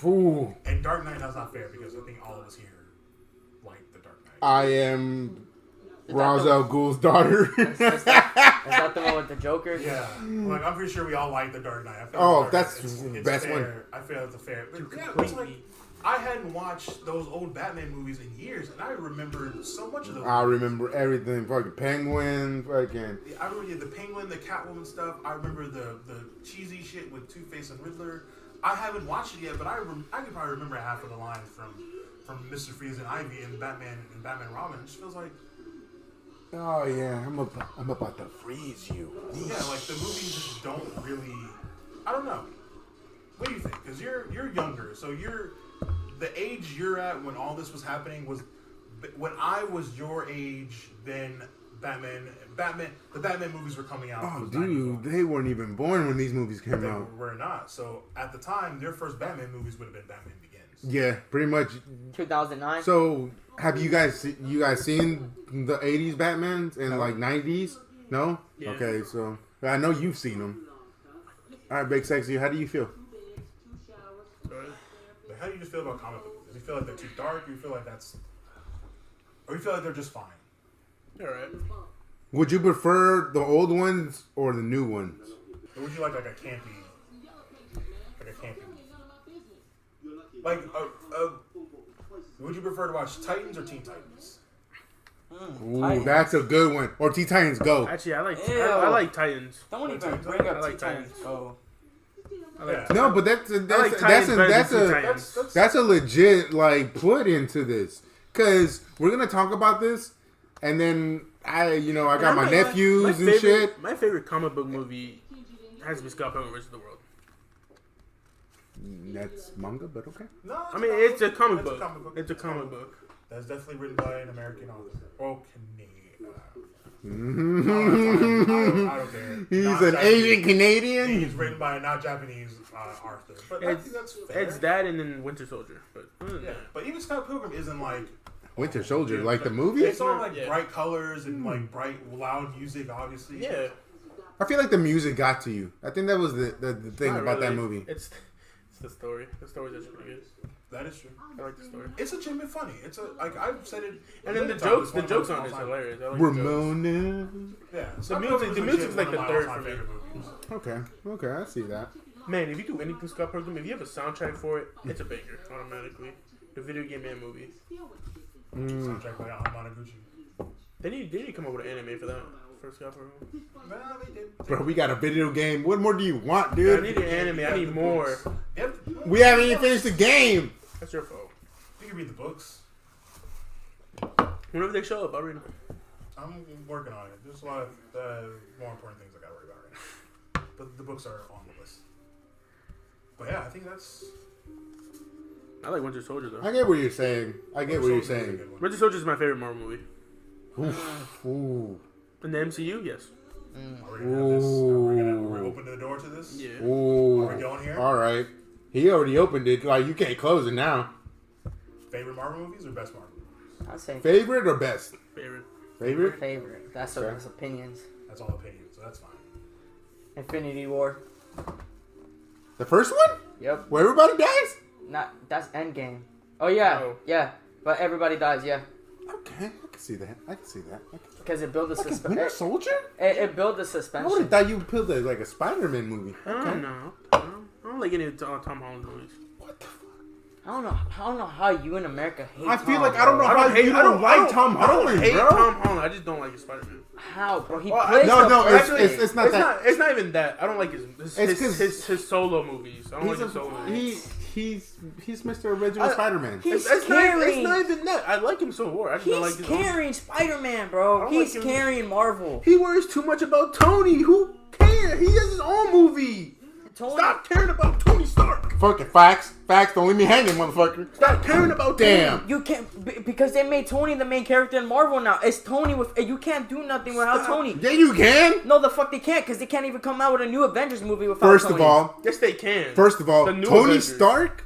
Ooh. And Dark Knight, that's not fair because I think all of us here like the Dark Knight. I am Ra's al Ghul's daughter. Is that the one with the Joker? Yeah, like I'm pretty sure we all like the Dark Knight. I feel that's it's the best fair. one. I feel it's a fair. But yeah, it's like I hadn't watched those old Batman movies in years, and I remembered so much of those. I remember everything. Fucking Penguin. Fucking. I remember the Penguin, the Catwoman stuff. I remember the cheesy shit with Two-Face and Riddler. I haven't watched it yet, but I can probably remember half of the lines from Mr. Freeze and Ivy and Batman Robin. It just feels like. Oh yeah, I'm about to freeze you. Yeah, like the movies just don't really. I don't know. What do you think? Because you're younger, so the age you're at when all this was happening was when I was your age. Then the Batman movies were coming out. Oh, dude, they weren't even born when these movies came They out. were not. So at the time, their first Batman movies would have been Batman Begins. Yeah, pretty much. 2009. So, have you guys seen the 80s Batmans and like 90s? No? Yeah. Okay, so I know you've seen them. All right, Big Sexy, how do you feel? Like, how do you just feel about comic books? Do you feel like they're too dark? Or you feel like or you feel like they're just fine? All right. Would you prefer the old ones or the new ones? Or would you like a campy like would you prefer to watch Titans or Teen Titans? Ooh, Titans. that's a good one. Or Teen Titans Go. Actually, I like Ew. I like Titans. Don't even Titans. bring I up like Titans. Titans. Oh. I like Yeah. No, but that's I like Titans better than Titans. that's a legit like put into this, because we're gonna talk about this, and then I got my nephews and shit. My favorite comic book movie has to be Scott Pilgrim vs. the World. That's manga, but okay. No, I mean, it's a comic book. book. It's a comic book. That's definitely written by an American author. Or Canadian. I don't care. He's Not an Japanese. Asian Canadian. He's written by a not Japanese author. But I think that's fair. It's that and then Winter Soldier. But Yeah, but even Scott Pilgrim isn't like Winter Soldier, like the movie. it's all like Yeah. bright colors and like bright loud music. Obviously, yeah, I feel like the music got to you. I think that was the thing not about that really. movie. It's the story. The story's actually pretty good. that is true. I like the story. It's legitimately funny. It's I've said it. And then the many times, jokes it's one of my on it's all-time- hilarious. I like the jokes. Ramona. Yeah, the music's like the third for me. Okay, I see that. Man, if you do anything Scott Pilgrim, if you have a soundtrack for it, it's a banger automatically. The video game and movie. Soundtrack by Managuchi. They need to come up with an anime for that. For Scott Pilgrim. Nah, they did. Bro, we got a video game. What more do you want, I dude? need an anime. I need more. Yep. We haven't even finished the game. That's your fault. You can read the books. Whenever they show up, I'll read them. I'm working on it. There's a lot of more important things I gotta worry about right now. But the books are on the list. But yeah, I think that's. I like Winter Soldier though. I get what you're saying. Soldier's a good one. Winter Soldier is my favorite Marvel movie. Ooh. In the MCU, yes. Are we gonna have this? We're open to the door to this? Yeah. Ooh. Are we going here? All right. He already opened it. Like, you can't close it now. Favorite Marvel movies or best Marvel movies? I'd say Favorite or best? Favorite. Favorite? favorite. That's opinions. That's all opinions, so that's fine. Infinity War. The first one? Yep. Where everybody dies? That's Endgame. Oh yeah, Oh. yeah. But everybody dies. Yeah, Okay, I can see that. I can see that. because it built a Winter suspense. Soldier? It built a I would suspension. have thought you pulled like a Spider-Man movie. I don't know. I don't like any of Tom Holland movies. What the fuck? I don't know how you in America hate I feel Tom, like I don't know bro. how you don't like Tom Holland, hate bro. Tom Holland. I just don't like his Spider-Man. How, bro? He Well, plays no, the it's not that. It's not even that. I don't like his solo movies. I don't like He's his solo movies. he's Mr. Original Spider-Man. He's It's carrying. not even that. I like him so more. I just don't like He's his carrying Spider-Man, I bro. don't He's like him. carrying Marvel. He worries too much about Tony. Who cares? He has his own movie. Tony, Stop caring about Tony Stark. Fucking facts. Don't leave me hanging, motherfucker. Stop caring about Damn. Tony. you can't because they made Tony the main character in Marvel now. It's Tony with you can't do nothing without Tony. Yeah, you can. No, the fuck they can't because they can't even come out with a new Avengers movie without First Tony. of all, Yes, they can. Tony The new Avengers. Stark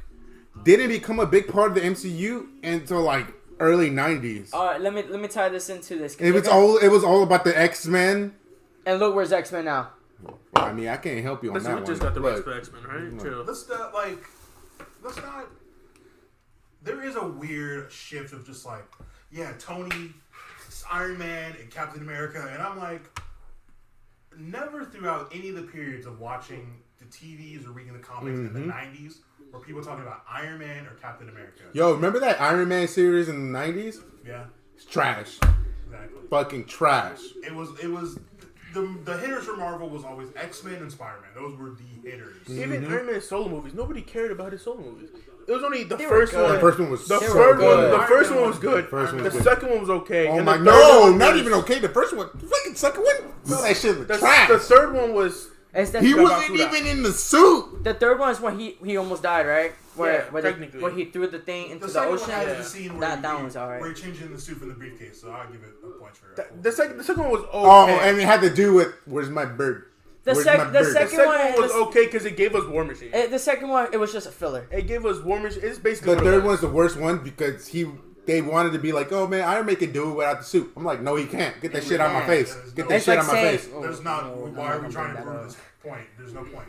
didn't become a big part of the MCU until like early 90s. All right, let me tie this into this. It was all about the X-Men. And look, where's X-Men now? I mean, I can't help you on Listen, that we one. just got the rights Look, for X-Men, right? Chill. Let's not. There is a weird shift of just like, yeah, Tony, Iron Man, and Captain America, and I'm like, never throughout any of the periods of watching the TVs or reading the comics in the '90s were people talking about Iron Man or Captain America. Yo, remember that Iron Man series in the 90s? Yeah, It's trash. exactly. Fucking trash. It was the hitters for Marvel was always X-Men and Spider-Man. Those were the hitters. Even Iron Man's solo movies, nobody cared about his solo movies. It was only the They were first good. one. The first one was The so third one, good. the first one was good. First one was The good. second one was okay. Oh and my the third no, one not was- even okay. The first one, the fucking second one, no, that shit was The trash. third one was. He wasn't even in the suit. The third one is when he almost died, right? Yeah, Where technically. where he threw the thing into The the second ocean. one had Yeah. the scene where That one's alright. where he changed in the suit from the briefcase, so I'll give it a point for that. The second one was okay. Oh, and it had to do with where's my bird? The Where's my the bird? the second second one one was okay because it gave us War Machine. The second one, it was just a filler. It gave us War Machine. It's basically The what it third was. one's the worst one because they wanted to be like, oh man, Iron Man can do it without the suit. I'm like, no, he can't. Get that shit out of my can't. face. Get that It's shit like out of my saying- face. There's not. no, Why are we I'm trying to bringing that prove this point? There's no point.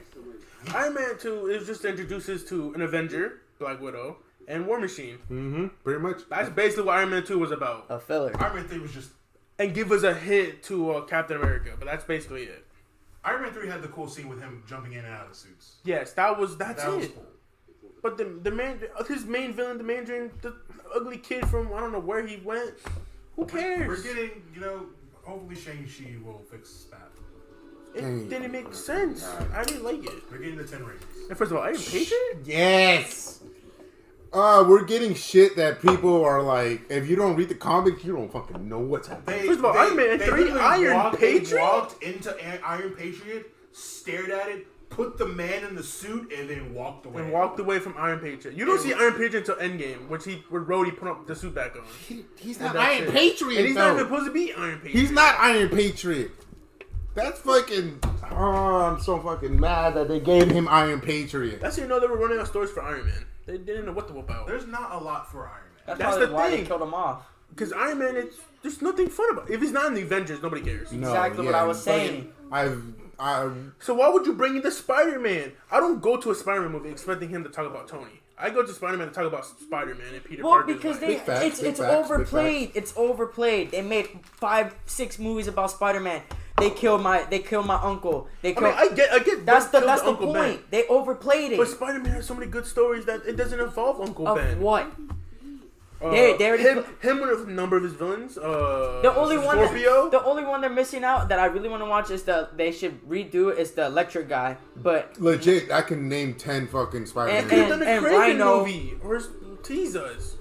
Iron Man 2 is just introduces to an Avenger, Black Widow, and War Machine. Mm-hmm. Pretty much. That's basically what Iron Man 2 was about. A filler. Iron Man 3 was just. And give us a hit to Captain America, but that's basically it. Iron Man 3 had the cool scene with him jumping in and out of suits. Yes, that's That it. was cool. But his main villain, the Mandarin, the ugly kid from I don't know where he went. Who cares? We're getting, hopefully Shang-Chi will fix that. It didn't make sense. I didn't like it. We're getting the 10 ratings. And first of all, Iron Patriot? Yes. We're getting shit that people are like, if you don't read the comics, you don't fucking know what's happening. First of all, Iron Man 3, literally Iron Patriot? They walked into Iron Patriot, stared at it, put the man in the suit, and then walked away. And walked away from Iron Patriot. You don't see Iron Patriot until Endgame, where Rhodey put up the suit back on. He's And not that's Iron it. Patriot, And he's though. not even supposed to be Iron Patriot. He's not Iron Patriot. That's fucking... Oh, I'm so fucking mad that they gave him Iron Patriot. That's how you know they were running out of stories for Iron Man. They didn't know what to whip out. There's not a lot for Iron Man. That's That's probably the why thing. they killed him off. Because Iron Man, there's nothing fun about it. If he's not in the Avengers, nobody cares. No, Exactly what I was saying. So why would you bring in the Spider-Man? I don't go to a Spider-Man movie expecting him to talk about Tony. I go to Spider-Man to talk about Spider-Man and Peter Well, Parker's because life. it's overplayed. It's overplayed. They made 5-6 movies about Spider-Man. They killed my uncle. They killed. I get. That's don't the kill Uncle point. Ben. They overplayed it. But Spider-Man has so many good stories that it doesn't involve Uncle Of Ben. what? They already him with a number of his villains. The only one, Scorpio. the only one they're missing out that I really want to watch is they should redo it is the Electric guy. But Legit, I can name 10 fucking Spider-Man. They could have done a and Craven Rhino. movie or tease us.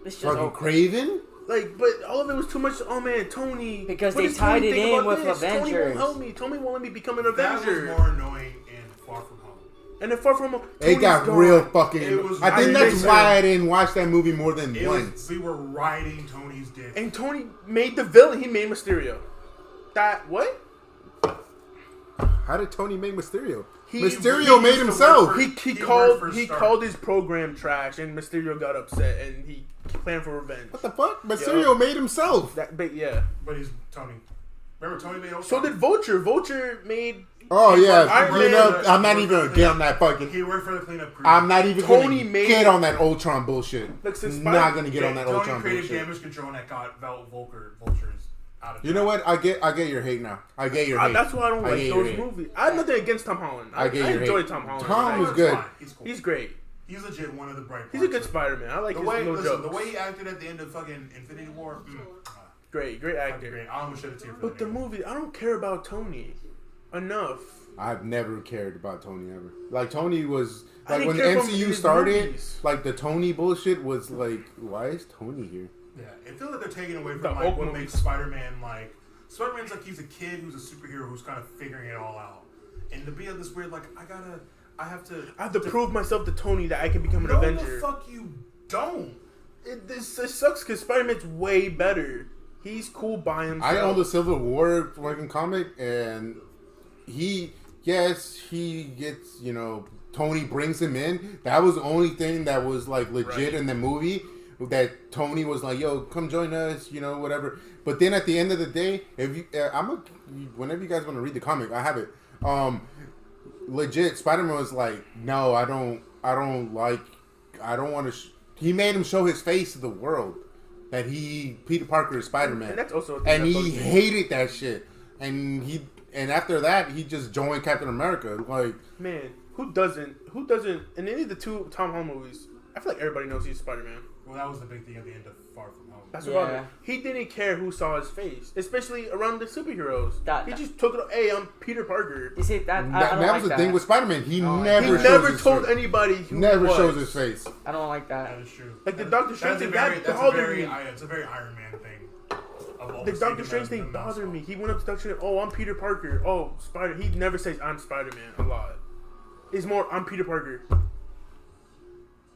it's just Fucking over. Craven? Like, but all of it was too much. Oh man, Tony. Because what they does Tony tied it think in about with this? Tony won't Avengers. help me. Tony won't let me become an That Avenger. was more annoying in Far From Home. And then Far From Home, It got Tony's real gone. fucking... It was- I think I that's think why so. I didn't watch that movie more than It once. was, we were riding Tony's dick. And Tony made the villain. He made Mysterio. That what? How did Tony make Mysterio? He Mysterio made used to himself. work for- He He called worked for he Stark. called his program trash, and Mysterio got upset, and he planned for revenge. What the fuck? Mysterio made himself. That, but yeah. But he's Tony. Remember Tony made So did Vulture. Vulture made Oh yeah, Iron you Man- know, I'm not even gonna get on that fucking. He worked for the cleanup crew. I'm not even Tony gonna made- get on that Ultron bullshit. Look, since Not Spider- gonna get on that Tony Ultron created bullshit. damage control and that got Vulture's out of You know what? I get your hate now. I get your hate. That's why I don't I like get your those hate. movies. I have nothing against Tom Holland. I get your enjoy hate. Tom Holland. Tom Like, was good. He's cool. He's great. He's legit one of the bright parts. He's a good Spider-Man. I like his little jokes. The way he acted at the end of fucking Infinity War. Great actor. Great. I almost shed a tear for But the movie, I don't care about Tony enough. I've never cared about Tony ever. Like Tony was like didn't when the care from MCU his started, movies. like the Tony bullshit was like, why is Tony here? Yeah, it feels like they're taking away from The like Hulk what movies. makes Spider-Man like. Spider-Man's like he's a kid who's a superhero who's kind of figuring it all out, and to be of this weird like I have to prove myself to Tony that I can become an no, Avenger. the fuck you don't. It sucks because Spider-Man's way better. He's cool by himself. I own the Civil War fucking comic, and he gets, Tony brings him in. That was the only thing that was like legit in the movie. That Tony was like, "Yo, come join us," whatever. But then at the end of the day, if you, whenever you guys want to read the comic, I have it. Legit, Spider-Man was like, "No, I don't want to." He made him show his face to the world that Peter Parker is Spider-Man, And that's also a thing and that he bugs me. hated that shit. And after that, he just joined Captain America. Like, Man, who doesn't? In any of the two Tom Holland movies, I feel like everybody knows he's Spider-Man. Well, that was the big thing at the end of Far From Home. That's what bothered me. He didn't care who saw his face, especially around the superheroes. He just took it. Hey, I'm Peter Parker. You see that? I don't that like was the thing with Spider-Man. He He never told his anybody. face. Who Never he was. shows his face. I don't like that. That is true. Like the Doctor Strange thing, that that's bothered me. It's a very Iron Man thing. Of all The Doctor things Strange that thing have been bothered me. done. He went up to Doctor Strange. Oh, I'm Peter Parker. Oh, Spider. He never says I'm Spider-Man a lot. It's more I'm Peter Parker.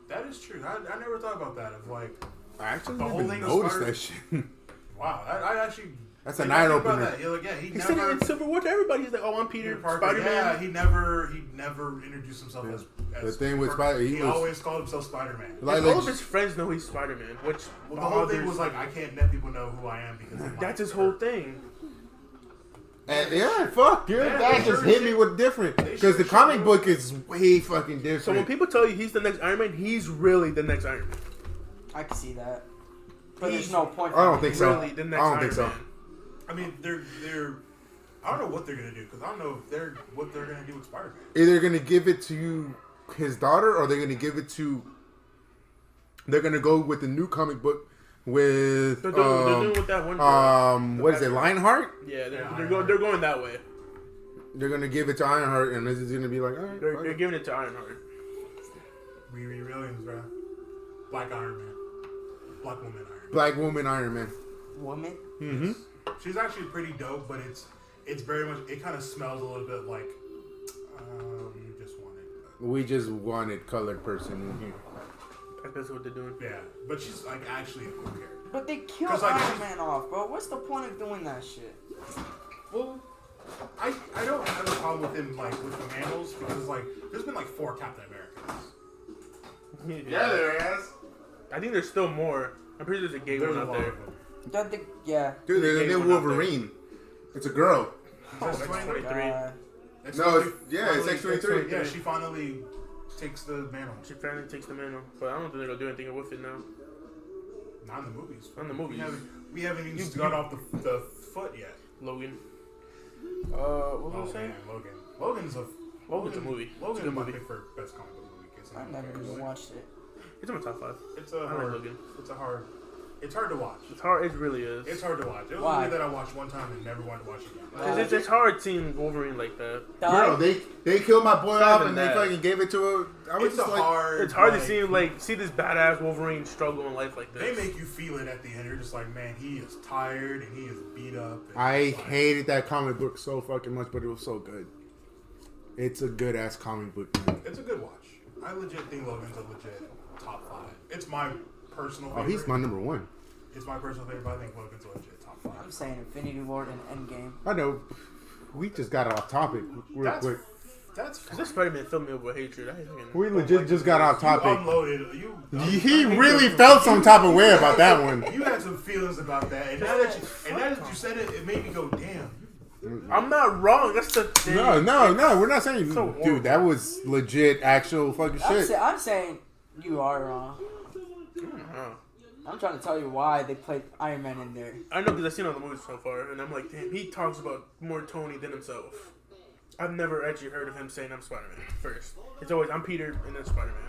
That is true. I never thought about that. Of like, I actually The whole never thing of noticed Spider- that shit. wow, I actually. That's a like, eye I think about opener. that. You're like, yeah, He said it in Civil War to everybody. He's like, oh, I'm Peter Parker. Spider-Man. Yeah, he never introduced himself as The thing with Parker. Spider, he he was always called himself Spider-Man. like, all of his friends know he's Spider-Man, which The whole thing was like, I can't let people know who I am because of that's my his whole thing. and yeah, fuck, dude, Yeah, that they just sure hit did. me with different They because sure the did. comic book is way fucking different. So when people tell you he's the next Iron Man, he's really the next Iron Man. I can see that. But He's- there's no point. I don't for think me. so. Really the next I don't Iron think so. Man. I mean, they're. I don't know what they're gonna do because I don't know if what they're gonna do with Spider-Man. Either gonna give it to his daughter or they're gonna give it to. They're gonna go with the new comic book with They're doing with that one. girl. what is it, Lionheart? Yeah, they're Ironheart. going that way. They're gonna give it to Ironheart, and this is gonna be like, all right, They're fuck. giving it to Ironheart. Riri Williams, bro. Black Iron Man. Black woman Iron Man. Black woman Iron Man. Woman? Mm-hmm. She's actually pretty dope, but it's very much. It kind of smells a little bit like. You just want it. We just wanted colored person in here. That's what they're doing. Yeah, but she's like actually a cool character. But they killed 'Cause, like, Iron Man off, bro. What's the point of doing that shit? Well, I don't have a problem with him like with the Mandals because like there's been like 4 Captain Americans. there is. I think there's still more. I'm pretty sure there's a gay There's one a out lot there. of them. Yeah. Dude, there's a Gay new one out there. Wolverine. It's a girl. Oh, that's 23. It's No, finally- it's X-23. Yeah, she finally takes the mantle. She finally takes the mantle, but I don't think they're gonna do anything with it now. Not in the movies. Not in the movies. We haven't even You- got off the foot yet. Logan. What was I Oh saying? man, Logan. Logan's a movie. It's a Logan's good my movie. pick for best comic book movie. 'Cause I've never even watched it. It's in my top 5. It's a I like hard. Logan. It's hard to watch. It's hard. It really is. It's hard to watch. It was Why? a movie that I watched one time and never wanted to watch again. Because it's hard seeing Wolverine like that. Bro, they killed my boy Not off even and that. they fucking gave it to her. I was It's just a like, hard. It's hard to like, see him see this badass Wolverine struggle in life like They this. make you feel it at the end. You're just like, man, he is tired and he is beat up. And I it's like- hated that comic book so fucking much, but it was so good. It's a good ass comic book, man. It's a good watch. I legit think Logan's a legit top 5. It's my personal Oh, favorite. he's my number one. It's my personal favorite, but I think Logan's a legit top 5. I'm saying Infinity War and Endgame. I know. We just got off topic real quick. That's Because this Spider-Man filled me up with hatred. I fucking- We legit just got off You topic. unloaded. He really felt some type of way about that one. You had some feelings about that, and now that you said it, it made me go, damn. I'm not wrong. That's the thing. No, we're not saying, So horrible. dude, that was legit, actual fucking shit. I'm saying you are wrong. I'm trying to tell you why they played Iron Man in there. I know because I've seen all the movies so far, and I'm like, damn, he talks about more Tony than himself. I've never actually heard of him saying I'm Spider-Man first. It's always I'm Peter and then Spider-Man.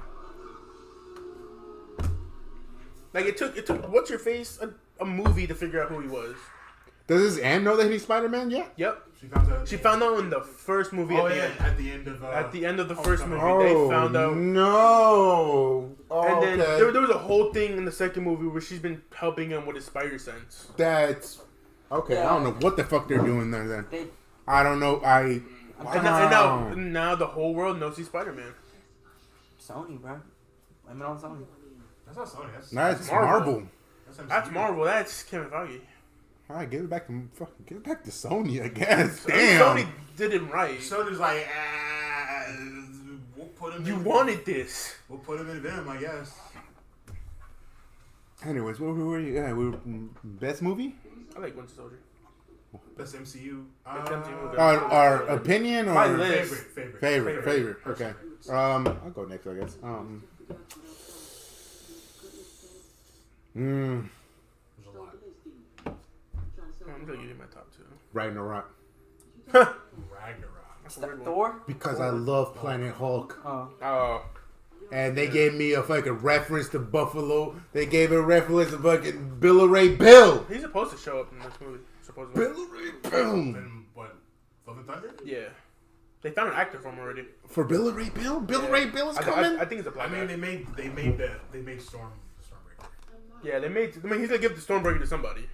Like it took what's your face a movie to figure out who he was. Does his aunt know that he's Spider-Man yet? Yep. She found out in the first movie. Oh, at the end of the first movie, Oh, they found out. No. Oh, And then okay. there was a whole thing in the second movie where she's been helping him with his spider sense. That's okay. Yeah. I don't know what the fuck they're doing there. Then They, I don't know. And now the whole world knows he's Spider-Man. Sony, bro. Blame it on Sony. That's not Sony. That's Marvel. Marvel. That's Marvel. That's Kevin Feige. All right, give it back to Sony, I guess. So Damn. Sony did him right. Sony's like, we'll put him. You wanted this. We'll put him in Venom, I guess. Anyways, where were you? Yeah, we were best movie. I like Winter Soldier. Best MCU. Best MCU movie. Our opinion or My list. favorite. Okay. I'll go next, I guess. There's a lot. I'm gonna give you my top two. Ragnarok. Ragnarok. That's a weird one. Thor? Because I love Planet Hulk. Oh. And they gave me a fucking reference to Buffalo. They gave a reference to fucking Bill Ray Bill. He's supposed to show up in this movie. Supposedly. Bill Ray Bill. Then what? Love and Thunder? Yeah. They found an actor for him already. For Bill Ray Bill? Bill Ray Bill is coming? I think it's a black I mean, guy. they made Stormbreaker. Yeah, he's gonna give the Stormbreaker to somebody.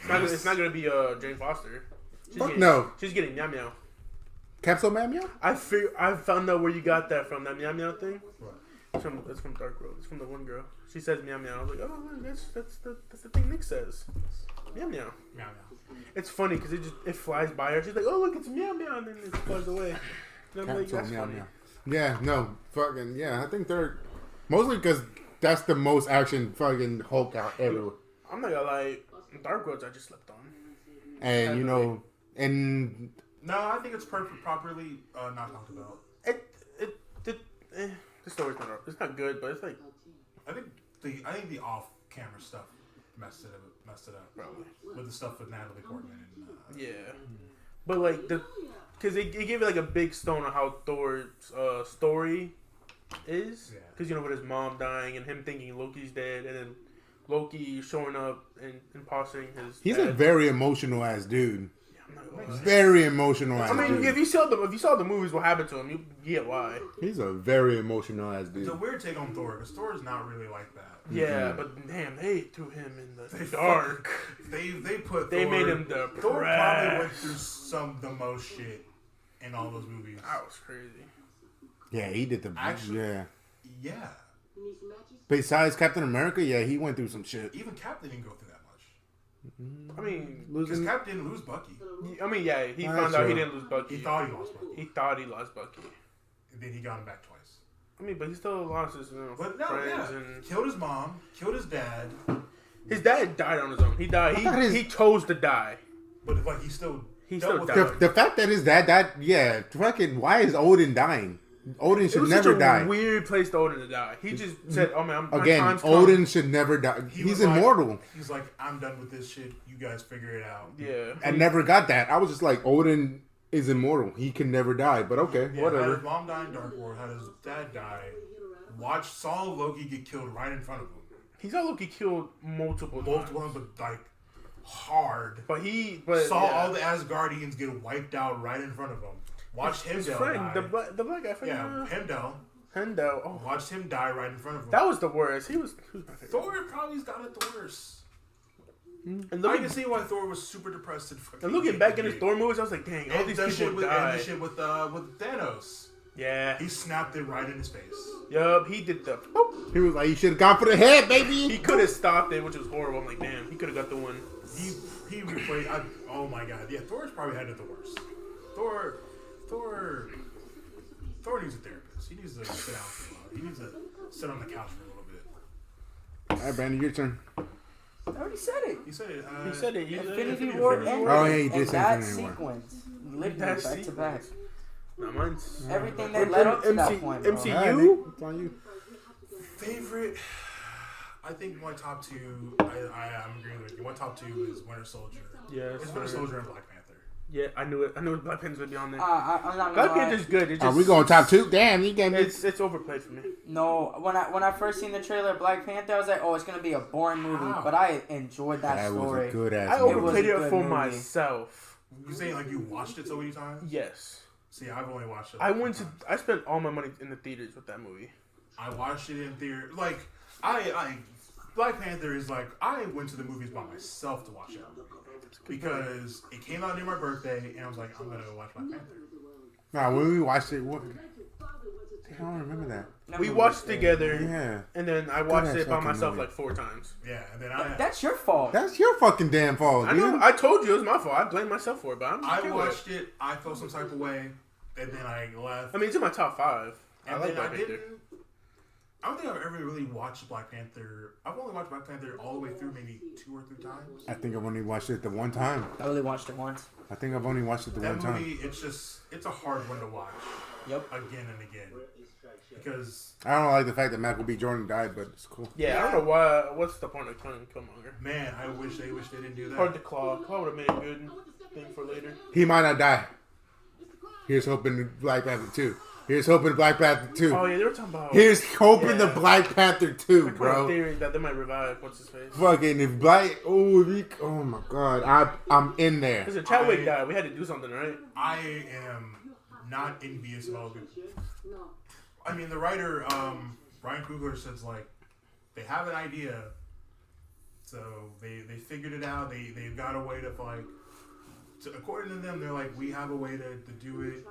It's not gonna be Jane Foster. No. She's getting Meow Meow. Capsule Man Meow? I found out where you got that from, that Meow Meow thing. What? That's from Dark Road. It's from the one girl. She says Meow Meow. I was like, oh, that's the thing Nick says. Meow Meow. Meow meow. It's funny because it flies by her. She's like, oh look, it's Meow Meow, and then it flies away. And I'm like, Capsule that's Meow funny. Meow. Yeah, no. Fucking, yeah. I think they're... Mostly because that's the most action fucking Hulk out ever. I'm not gonna lie, Dark Roads I just slept on. And, you know... And... No, I think it's properly not talked about. The story's not good, but it's like I think the off-camera stuff messed it up. probably With the stuff with Natalie Portman and yeah. But like because it gave you like a big stone on how Thor's story is. Yeah. Because you know with his mom dying and him thinking Loki's dead, and then Loki showing up and impossing his. He's dad. a very emotional ass dude. I'm not gonna lie. Very emotional ass I mean, dude. if you saw the movies, what happened to him, you get why. He's a very emotional ass it's dude. a weird take on Thor because Thor is not really like that. Yeah, but damn, they threw him in the dark. They They Thor, made him depressed. Thor probably went through the most shit in all those movies. That was crazy. Yeah, he did the... Actually- yeah. Yeah, Besides Captain America, yeah, he went through some shit. even Cap didn't go through that much I mean, because Losing... Cap didn't lose Bucky. yeah, he That's found out he true. didn't lose Bucky. He thought he lost Bucky, He thought he lost Bucky. and then he got him back twice. I mean, but he still lost his But no, friends yeah, and killed his mom, killed his dad, his dad died on his own. He died. I thought He chose to die. but like he still dealt with died. The fact that his dad died, yeah, fucking, why is Odin dying? Odin It should was never such a die. weird place to Odin to die. He just said, "Oh man, my Again, time's come." Odin should never die. He He's was like- immortal. He's like, I'm done with this shit. You guys figure it out. Yeah, I never got that. I was just like, Odin is immortal. He can never die. But okay, Yeah, whatever. Had his mom die in Dark World. Had his dad die. Saw Loki get killed right in front of him. he's not Loki killed multiple Both times. ones, but like hard. But Saw yeah. all the Asgardians get wiped out right in front of him. Watched his Heimdall friend, die. the black guy, friend, Yeah, Heimdall. Hendo. Oh, Watched him die right in front of him. that was the worst. He was my favorite. Thor probably's got it the worst. And I looking, can see why Thor was super depressed and looking back in his Thor movies, I was like, dang, all And these the shit people with died. with Thanos. Yeah. He snapped it right in his face. Yup, he did the. Boop. He was like, you should have gone for the head, baby. He could have stopped it, which was horrible. I'm like, damn, he could have got the one. He replayed. Oh my god, yeah, Thor's probably had it the worst. Thor needs a therapist. He needs to sit down for a while. He needs to sit on the couch for a little bit. All right, Brandon, your turn. I already said it. He said it. He said it. He Infinity War Infinity ended. War. Oh, yeah, he did and say that Infinity War. sequence. Literally That back to back. No, mine's Everything that led up to that point, bro. MC All right, You? Nick, it's on you. Favorite. I think my top two. I'm agreeing with you. My top two is Winter Soldier. Yes. It's Winter Soldier and Black Panther. Yeah, I knew it. I knew Black Panther would be on there. I'm not Black gonna lie. Panther's good. It's Are just, we going top 2? Damn, you gave me. It's overplayed for me. No, when I first seen the trailer of Black Panther, I was like, oh, it's gonna be a boring movie. Wow. But I enjoyed that story. Was a good ass I movie. overplayed a it good for movie. myself. You saying like you watched it so many times? Yes. See, I've only watched it. I spent all my money in the theaters with that movie. I watched it in theater. Like I Black Panther is like I went to the movies by myself to watch it because it came out near my birthday, and I was like, I'm gonna go watch Black Panther. Nah, when we watched it, what? I don't remember that. We watched it together, Yeah. and then I watched Good-ass it by fucking myself movie. like 4 times. Yeah, and then That's your fault. That's your fucking damn fault, I dude. know. I told you it was my fault. I blame myself for it, but I'm I okay with watched it. I felt some type of way, and then I left. I mean, it's in my top 5. I And like then Black I Panther. I don't think I've ever really watched Black Panther. I've only watched Black Panther all the way through maybe 2 or 3 times. I think I've only watched it the one time. I only watched it once. I think I've only watched it the That one time. movie, it's a hard one to watch. Yep. Again and again. Because, I don't like the fact that Michael B. Jordan died, but it's cool. Yeah, I don't know why. What's the point of Killmonger? man, I wish they didn't do that. Hard to Claw. Claw would have made a good thing for later. He might not die. Here's hoping Black Panther 2. Here's hoping Black Panther 2. Oh yeah, they were talking about. Here's hoping the Yeah. Black Panther 2, Bro. bro. Theory that they might revive. What's his face? Fucking if Black, oh my god, I'm in there. Listen, Chadwick died. We had to do something, right? I am not envious of all of it. I mean, the writer, Ryan Coogler says, like, they have an idea, so they figured it out. They've got a way to, like, according to them, they're like, we have a way to do it.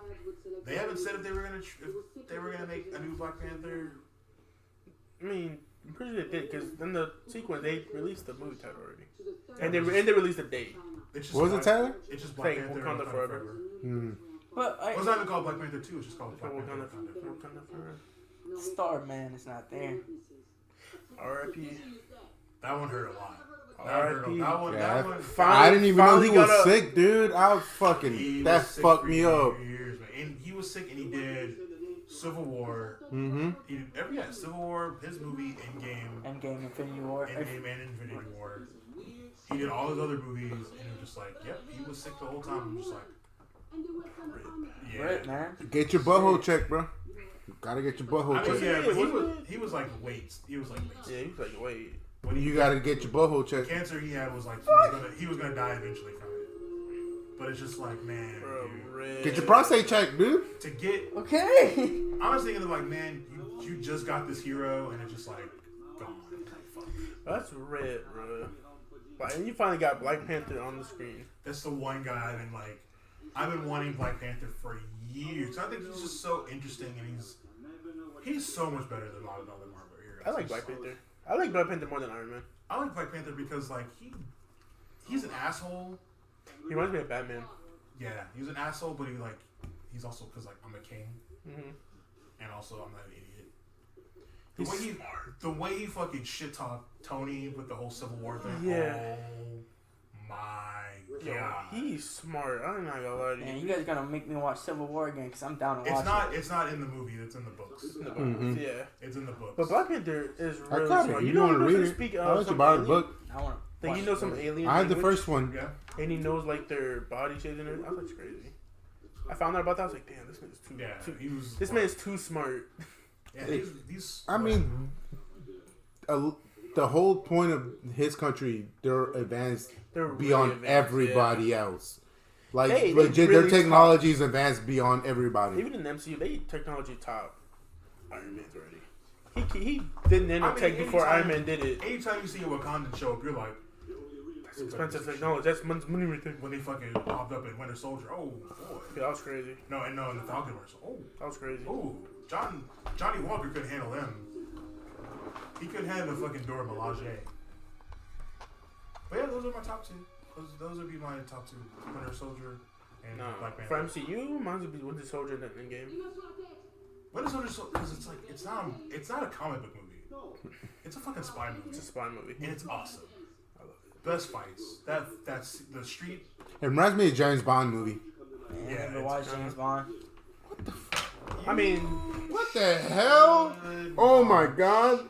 They haven't said if they were gonna make a new Black Panther. I mean, I'm pretty sure they did because in the sequence they released the movie title already, and they released a date. It's just What was it, Tyler? It's just Black Fake Panther Wakanda Wakanda Forever. Hmm. But Well, it's not even called Black Panther 2. It's just called Black Panther Wakanda Forever. Starman is not there. R.I.P. That one hurt a lot. R.I.P. That one. Yeah, That one. I didn't even know he finally was got sick, dude. I was fucking. He That was sick fucked for me up. years, man. And he was sick, and he did Civil War. Mm-hmm. He did Civil War, his movie, Endgame, Endgame, Infinity War. Endgame, and Infinity War. He did all his other movies, and it was just like, yep, he was sick the whole time. I'm just like, yeah. Right, man. Get your butthole checked, bro. You gotta get your butthole I mean, checked. yeah, but he was like weights. He was like weights. Yeah, he's like, wait. When he You gotta get your butthole checked. cancer he had was like he was gonna die eventually from it. But it's just like, man, Bro, dude, red. Get your prostate checked, dude. to get. Okay. I was thinking of like, man, you just got this hero, and it's just like gone. Like, fuck. That's red, bro. Like, and you finally got Black Panther on the screen. That's the one guy I've been wanting Black Panther for years. I think he's just so interesting, and he's so much better than a lot of other Marvel heroes. I like Black Panther. I like Black Panther more than Iron Man. I like Black Panther because like he's an asshole. He reminds me of Batman. Yeah, he's an asshole, but he's also because like I'm a king, Mm-hmm. and also I'm not an idiot. He's The way he fucking shit talked Tony with the whole Civil War thing. Yeah. Oh my Yo, god. he's smart. I'm not gonna lie to Man, you. you guys gonna make me watch Civil War again because I'm down to watch It's not in the movie. It's in the books. Mhm. Yeah. It's in the books. But Black Panther is I really got smart. it. You You know want to what read to it? speak I'll let you some borrow the alien? book. it. I want to. Like, you know some alien I had the language? first one. Yeah. And he knows like their body shapes and everything. I was like, crazy. I found out about that. I was like, damn, this man's too. Yeah. too He was. this man's too smart. Yeah. He's I mean, the whole point of his country, they're advanced They're really beyond advanced, everybody else. Like They legit, really their technology is advanced beyond everybody. Even in the MCU, they technology top Iron Man's already. He did nanotech before Iron Man did it. Anytime you see a Wakandan show up, you're like, That's expensive technology. That's money right there. when they fucking popped up in Winter Soldier. Oh boy. Yeah, that was crazy. No, in the Falcon verse. Oh. That was crazy. Oh, Johnny Walker couldn't handle them. He couldn't handle the fucking Dora Milaje. But yeah, those are my top 2. Those would be my top 2: Winter Soldier and No, Black for Panther. MCU, mine would be Winter Soldier and Endgame. Winter Soldier, because it's not a comic book movie. It's a fucking spy movie, It's a spy movie. and it's awesome. I love it. Best fights. That's the street. It reminds me of James Bond movie. Man, Yeah, I never it's watched James Bond. I mean, What the hell? Oh my god!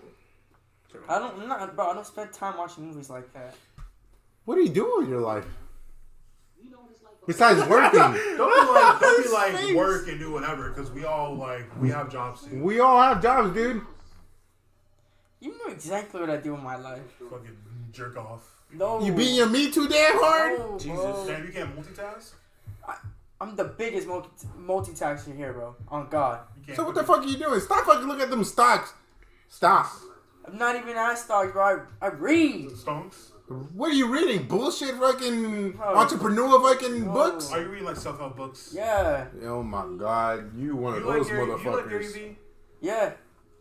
I don't spend time watching movies like that. What are you doing with your life? Besides working. Don't be like work and do whatever, because we have jobs too. We all have jobs, dude. You know exactly what I do in my life. Fucking jerk off. No. You beating your meat too damn hard? No, Jesus, bro. Sam, you can't multitask? I'm the biggest multitasker here, bro. On God. So what the fuck are you doing? Stop fucking looking at them stocks. Stop. I'm not even at stocks, bro. I read. Stonks? What are you reading? Bullshit fucking entrepreneur fucking books? Are you reading like self-help books? Yeah. Oh my god, you one of those motherfuckers. You like Gary Vee? Yeah.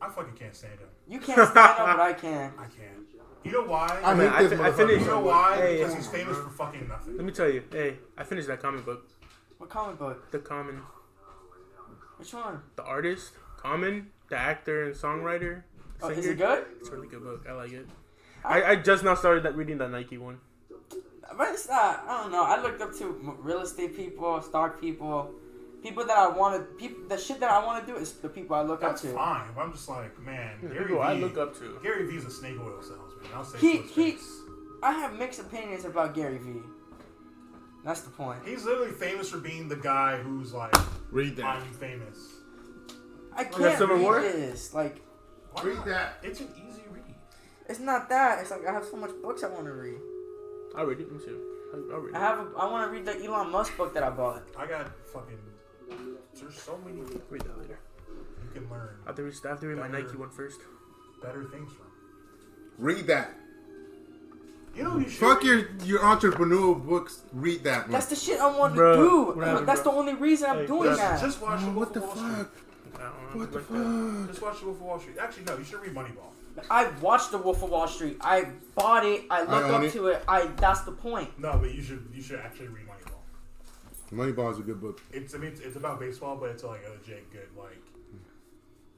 I fucking can't stand him. You can't stand up, but I can. I can't. You know why? I hate this motherfucker. You know why? Hey, because he's famous for fucking nothing. Let me tell you. Hey, I finished that comic book. What comic book? The Common. Which one? The artist, Common, the actor and songwriter. Oh, singer. is it good? It's a really good book. I like it. I just now started reading that Nike one. But it's not. I don't know. I looked up to real estate people, stock people, people that I want to. The shit that I want to do is the people I look up to. That's fine. But I'm just like, man, Gary People Vee. I look up to. Gary Vee's a snake oil salesman. I'll say He. I have mixed opinions about Gary Vee. That's the point. He's literally famous for being the guy who's like, Read that. I'm famous. I can't Civil read War? this. Like, Why Read not? that. It's an easy read. it's not that. It's like I have so much books I want to read. I'll read it. Let me see. I'll read it. I want to read the Elon Musk book that I bought. I got fucking. There's so many. Read that later. You can learn I have to read my Nike one first. better things from. Read that. You know you should. Fuck your entrepreneur books. Read that one. That's the shit I want Bro, to do. whatever, That's bro. the only reason I'm Hey, doing that. Just watch the What Wolf the of Wall Street. fuck? What the fuck? Just watch the Wolf of Wall Street. Actually, no. You should read Moneyball. I watched The Wolf of Wall Street. I bought it. I looked own up it. to it. That's the point. No, but you should actually read Moneyball. Moneyball is a good book. It's about baseball, but it's like a legit good like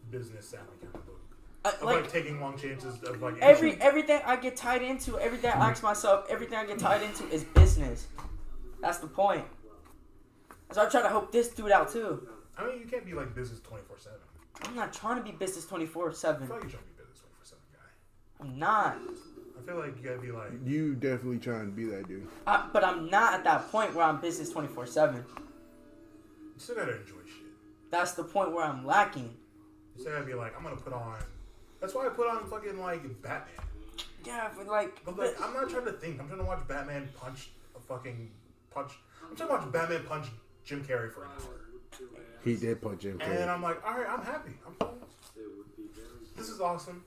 business savvy kind of book. Of like taking long chances of like everything I get tied into, everything I ask myself, everything I get tied into is business. That's the point. So I try to help this dude out too. I mean, you can't be like business 24/7. I'm not trying to be business 24/7. I feel like you're trying to be business 24/7 guy. I'm not. I feel like you gotta be like. You definitely trying to be that dude. But I'm not at that point where I'm business 24/7. You still gotta enjoy shit. That's the point where I'm lacking. You still gotta be like, I'm gonna put on. That's why I put on fucking like Batman. Yeah, but like. But like, I'm not trying to think. I'm trying to watch Batman punch. I'm trying to watch Batman punch Jim Carrey for an hour. He did punch him. And then I'm like, all right, I'm happy. I'm cool. This is awesome.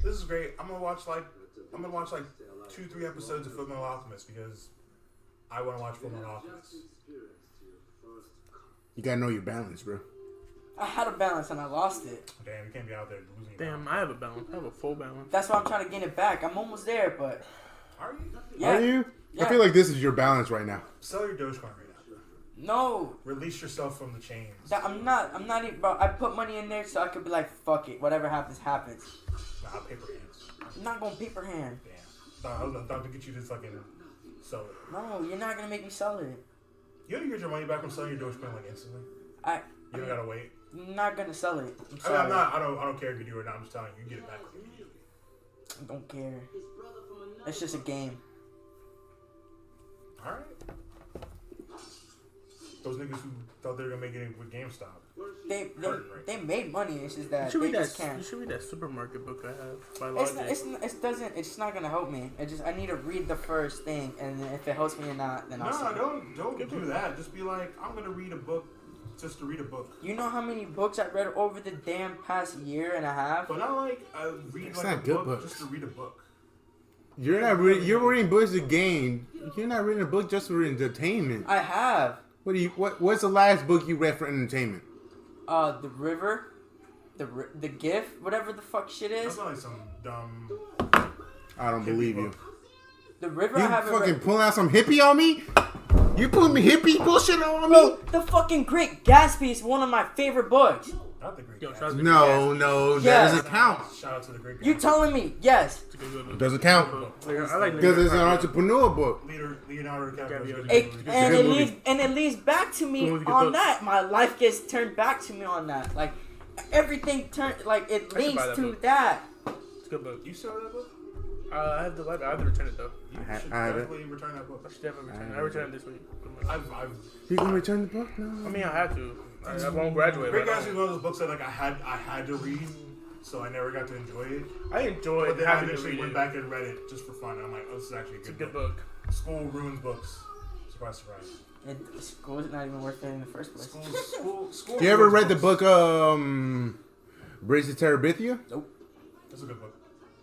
This is great. I'm gonna watch like 2-3 episodes of Fullmetal Alchemist because I want to watch Fullmetal Alchemist. You gotta know your balance, bro. I had a balance and I lost it. Damn, you can't be out there losing. Damn, I have a balance. I have a full balance. That's why I'm trying to gain it back. I'm almost there, but. Are you? Yeah. Are you? Yeah. I feel like this is your balance right now. Sell your Dogecoin right now. No. Release yourself from the chains. I'm not even, bro. I put money in there so I could be like, fuck it. Whatever happens, happens. Nah, paper hands. I'm not going paper hand. Damn. I was about to get you to fucking sell it. No, you're not going to make me sell it. You don't get your money back from selling your Dogecoin like instantly. You don't gotta wait. I'm not going to sell it. I'm I mean, sorry. I don't care if you do or not. I'm just telling you, you can get it back immediately. I don't care. It's just a game. All right. Those niggas who thought they were gonna make it with GameStop. They made money. It's just that You should they read just that. can't. You should read that supermarket book I have by It's Logic. it's not gonna help me. I need to read the first thing, and then if it helps me or not, then I'll see. Don't do that. Just be like, I'm gonna read a book just to read a book. You know how many books I read over the damn past year and a half? But not like I read It's like not a good book books. just to read a book. You're not reading. You're reading books to gain. You're not reading a book just for entertainment. I have. What's the last book you read for entertainment? The River, the Gift, whatever the fuck shit That's is. not like some dumb. I don't believe you. The River You I haven't fucking read. pulling out some hippie on me? You putting me hippie bullshit on me? The fucking Great Gatsby is one of my favorite books. Not the Great Yo, Gatsby. shout out to No, Yes. that doesn't count. Shout out to the Great Gatsby. You telling me? Yes. It's a good book. Doesn't count I like because it's an entrepreneur book. Leonardo DiCaprio. It leads back to me Good on book. that. My life gets turned back to me on that. Like everything turned. Like it I should leads buy that to book. that. It's a good book. You saw that book? I have the library. I have to return it though. You should I had it. definitely return that book. I should definitely return it. I returned it this week. You gonna return the book? No. I mean, I had to. I won't graduate. Great Gatsby is one of those books that like I had to read, so I never got to enjoy it. I enjoyed But then I having to eventually read went it. back and read it just for fun. I'm like, oh, this is actually It's a good book. School ruins books. Surprise, surprise. School is not even worth it in the first place. School. You ever ruins read the books. book Bridge to Terabithia? Nope. That's a good book.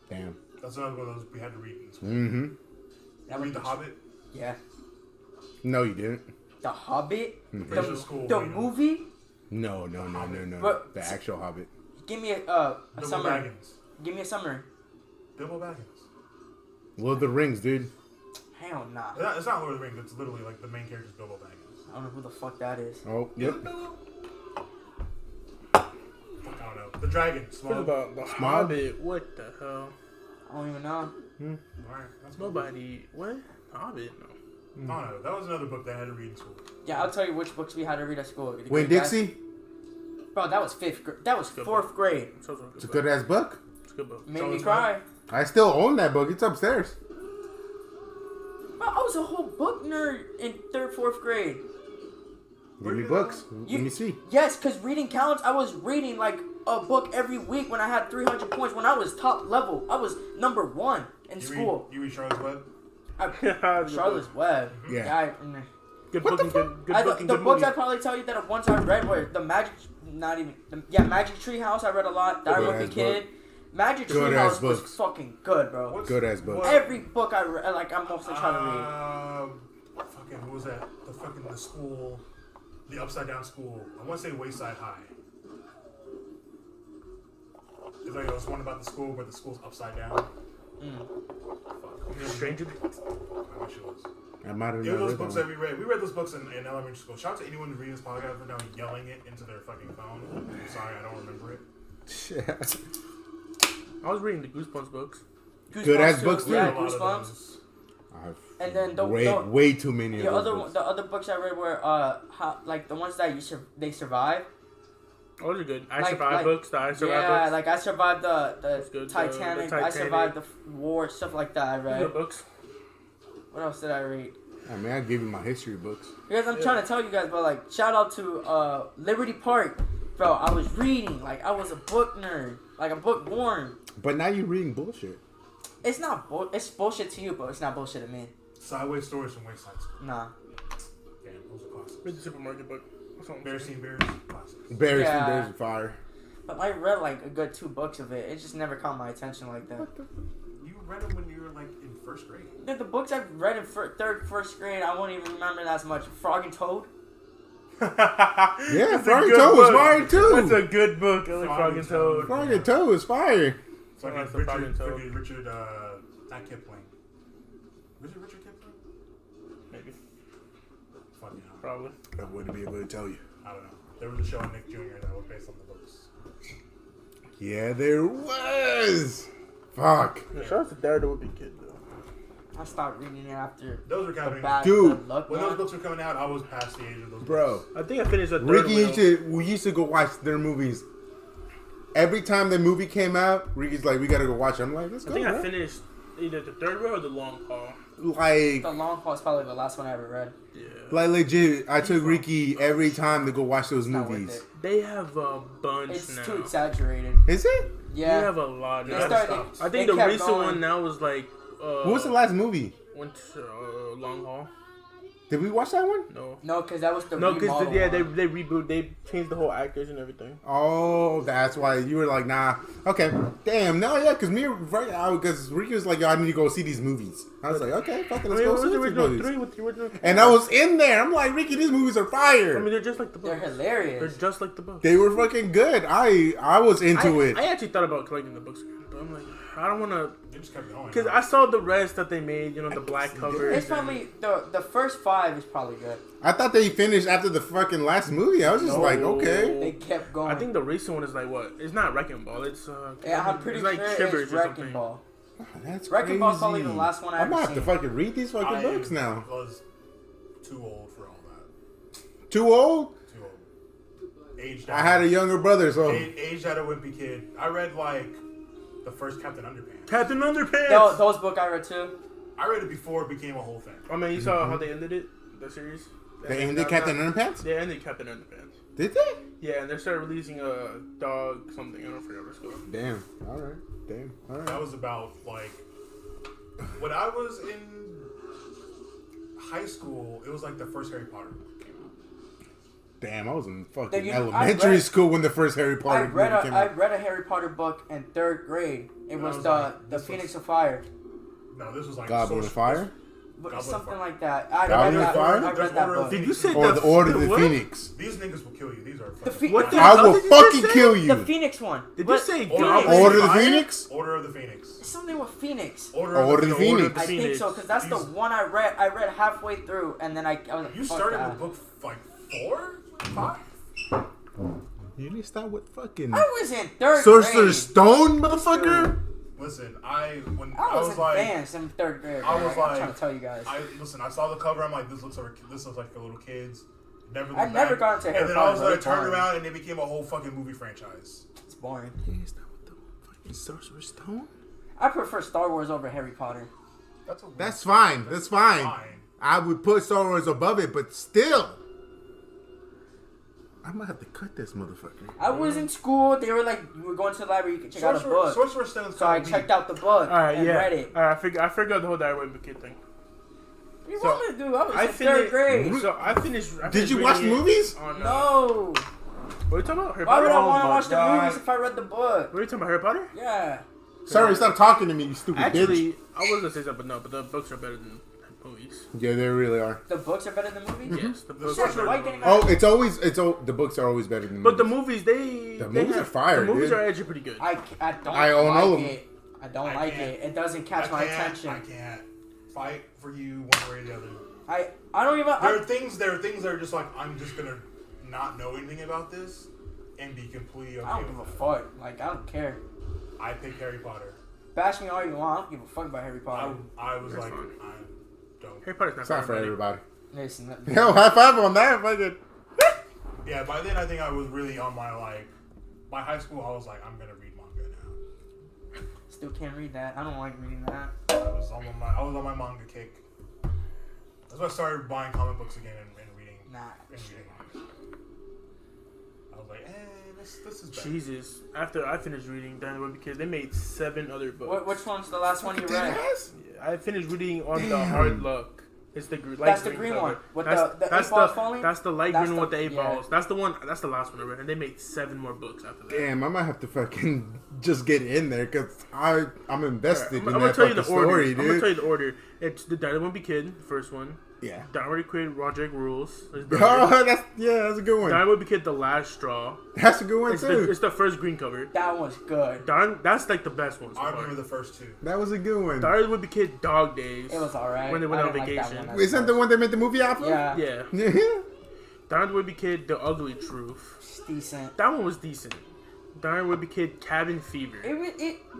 Damn. That's another one of those we had to read in school. Mm-hmm. I read The Hobbit. Yeah. No, you didn't. The Hobbit? Bridge to School. The reading. movie? No. But- The actual Hobbit. Give me a Bilbo summary. Baggins. Give me a summary. Bilbo Baggins. Lord of the Rings, dude. Hell nah. It's not Lord of the Rings. It's literally like the main character's Bilbo Baggins. I don't know who the fuck that is. Oh, yep. Fuck, I don't know. The dragon. What Small. about the Hobbit? What the hell? I don't even know. Alright, that's cool. Nobody. What? Hobbit? No. Oh no, that was another book that I had to read in school. Yeah, I'll tell you which books we had to read at school. The Wayne Great Gatsby- Dixie? Bro, that was that was Good fourth grade. So It's a good ass book. It's a good book. Made me it's cry. I still own that book. It's upstairs. Bro, I was a whole book nerd in third, fourth grade. Give me books. You- Let me see. Yes, because reading counts. I was reading like a book every week when I had 300 points. When I was top level, I was number 1 in school. You read Charlotte's Web? Charlotte's Web. Yeah. Good What book the and fuck? good book The and books good movie. I'd probably tell you that once I read were the Magic, Magic Tree House. I read a lot. That Good Rookie ass Kid. Magic Tree Good House ass was books. fucking good, bro. What's- Good ass book. what- Every book I read, like I'm mostly trying to read. Fucking, what was that? The school, the upside down school. I want to say Wayside High. It's like it was one about the school where the school's upside down. Fuck. Stranger. I wish it was. I might have Yeah, not those read books that that we read. We read those books in elementary school. Shout out to anyone who's reading this podcast right now yelling it into their fucking phone. I'm sorry, I don't remember it. one. I was reading the Goosebumps books. Good ass too. books, too. Yeah, A lot of Goosebumps. those. I've And then the read way too many of those books. the other books I read were how like the ones that they survive. Oh, those are good. I Like- Survived like- books. The I Survived Yeah, books. like I survived That's the good. Titanic. The I Titanic. survived the war, stuff like that. I read. Good books. What else did I read? I mean, I give you my history books. Because I'm trying to tell you guys, but like shout out to Liberty Park, bro. I was reading like I was a book nerd, like a bookworm. But now you're reading bullshit. It's not it's bullshit to you, but it's not bullshit to me. Sideways Stories from Wayside School. Nah. Damn, those are classics. Read the supermarket book. That's all I'm Bear saying. Seen Bears, classics. Bears Yeah. and Bears of Fire. But I read like a good 2 books of it. It just never caught my attention like that. You read them when you were like in first grade. The books I've read in first grade, I won't even remember that as much. Frog and Toad. Yeah, That's a Frog and good Toad was book. fire too. That's a good book. I like Frog Frog and and Toad. Frog and Toad was fire. Fucking That's the Frog and Toad. Richard, not Kipling. Richard Kipling? Maybe. Fucking hell. Probably. I wouldn't be able to tell you. I don't know. There was a show on Nick Jr. that was based on the books. Yeah, there was. Fuck. Shout out to Daredevil Big Kid though. I stopped reading it after Those were the kind of bad Dude, the luck when one. those books were coming out, I was past the age of those Bro, books. I think I finished the third Ricky one. we used to go watch their movies. Every time the movie came out, Ricky's like, we gotta go watch it. I'm like, let's I go, think I bro. finished either the third one or the long haul. Like, The Long Haul is probably the last one I ever read. Yeah. like legit, I took Ricky every time to go watch those Not worth movies. it. They have a bunch It's now. too exaggerated. Is it? Yeah. They have a lot They now. started- I think they the kept recent going. one now was like. What was the last movie? Went to long haul. Did we watch that one? No. No, because that was the No, because remodel yeah, one. they reboot. They changed the whole actors and everything. Oh, that's why you were like, nah. Okay, damn, no, yeah, because because Ricky was like, yo, I need to go see these movies. I was like, okay, fuck it, let's I mean, go what was see the these original movies. 3 with the original? And I was in there. I'm like, Ricky, these movies are fire. I mean, they're just like the book. They're hilarious. They're just like the book. They were fucking good. I was into it. I actually thought about collecting the books, but I'm like, I don't want to. They just kept going. Because I saw the rest that they made, you know, the black covers. It's probably the first 5 is probably good. I thought they finished after the fucking last movie. I was just like, okay. They kept going. I think the recent one is like what? It's not Wrecking Ball. It's Yeah, I'm pretty it's like sure Shivers it's or Wrecking something. Ball. That's Wrecking crazy. Ball's probably the last one I I'm ever gonna have to seen. fucking read these fucking books now. I was too old for all that. Too old? Too old. Aged I had a younger brother, so aged out a wimpy kid. I read like The first Captain Underpants. Captain Underpants. Those book I read too. I read it before it became a whole thing. I mean, you saw how they ended it, the series. They ended Captain Underpants? They ended Captain Underpants. Did they? Yeah, and they started releasing a dog something. I don't forget what it's called. Damn. All right. Damn. All right. That was about like when I was in high school. It was like the first Harry Potter book came out. Damn, I was in fucking Then elementary school when the first Harry Potter movie came I out. read a Harry Potter book in 3rd grade. It was the Phoenix of Fire. No, this was like Goblet of Fire? But Goblet of something Fire. like that. Goblet of Fire? I read that book. Did you say Or the Order of the what? Phoenix. These niggas will kill you. These are The fucking What the I hell will did you just fucking say? kill you. The Phoenix one. Did What? you say Order Goblet Order of the Fire? Phoenix? Order of the Phoenix. It's something with Phoenix. Order of the Order Phoenix. of the I think Phoenix. so, because that's the one I read. I read halfway through, and then I was like, You fuck started that. with book like 4, 5. You need to start with fucking I was in 3rd Sorcerer's grade. Stone, motherfucker. Listen, I I was like, advanced in 3rd grade. I was I'm like, trying to tell you guys. I saw the cover. I'm like, this looks like for little kids. Never. I never got into Harry And then Potter, all of a sudden, I it's turned boring. around and it became a whole fucking movie franchise. It's boring. You need to start with the fucking Sorcerer's Stone. I prefer Star Wars over Harry Potter. That's fine. That's fine. Fine. I would put Star Wars above it, but still. I might have to cut this motherfucker. I was in school. They were like, you were going to the library. You could check out a book. Sorcerer's Stone is So I kinda checked weak. out the book Alright, and yeah. read it. Alright, I forgot the whole Diary Kid thing. What do you So, want me to do? I was I in 3rd grade. So I finished. Did you watch the reading it movies? On, No. What are you talking about? Harry Why Potter? would I Oh want to my watch the God. movies if I read the book? What are you talking about? Harry Potter? Yeah. Sorry, stop talking to me, you stupid bitch. Actually, I was gonna say something, but no. But the books are better than movies. Yeah, they really are. The books are better than movies? Yes, the books Shit, are better. why Than didn't movies. Oh, the books are always better than But the movies. movies, The movies are fire, The movies dude. are actually pretty good. I don't I own all of like them. it. I don't I like can't. it. It doesn't catch my attention. I can't fight for you one way or the other. I don't even. There are things that are just like, I'm just gonna not know anything about this and be completely okay I don't give with a it. fuck. Like, I don't care. I pick Harry Potter. Bash me all you want. I don't give a fuck about Harry Potter. I was That's like, fine. I don't. Harry Potter's not It's not for everybody. Listen, Yo, high five on that, fucking. Yeah, by then I think I was really on my my high school. I was like, I'm gonna read manga now. still can't read that. I don't like reading that. I was on my manga kick. That's why I started buying comic books again and reading. Nah. And reading manga. I was like, this is better. Jesus. After I finished reading Diary Kid, they made 7 other books. Which one's the last one you read? Yeah, I finished reading on the Hard Luck. It's the light That's the green green cover. one with That's the 8 balls falling? That's the light That's green the- with the 8 yeah. balls. That's the one. That's the last one I read, and they made 7 more books after that. Damn, I might have to fucking just get in there because I'm invested I'm in gonna that tell you fucking the order. story, I'm gonna tell dude. you the order. It's the Diary Kid, the first one. Yeah. Diary Kid, Roderick Rules. Oh, that's a good one. Diary Kid, The Last Straw. That's a good one It's too. the first green cover. That was good. That's like the best one. So I far. remember the first 2. That was a good one. Diary Kid, Dog Days. It was alright. When they went I on didn't like that vacation. one as Isn't much. the one they made the movie off of? Yeah. Yeah. Yeah. Diary Kid, The Ugly Truth. It's decent. That one was decent. Diary Kid, Cabin Fever.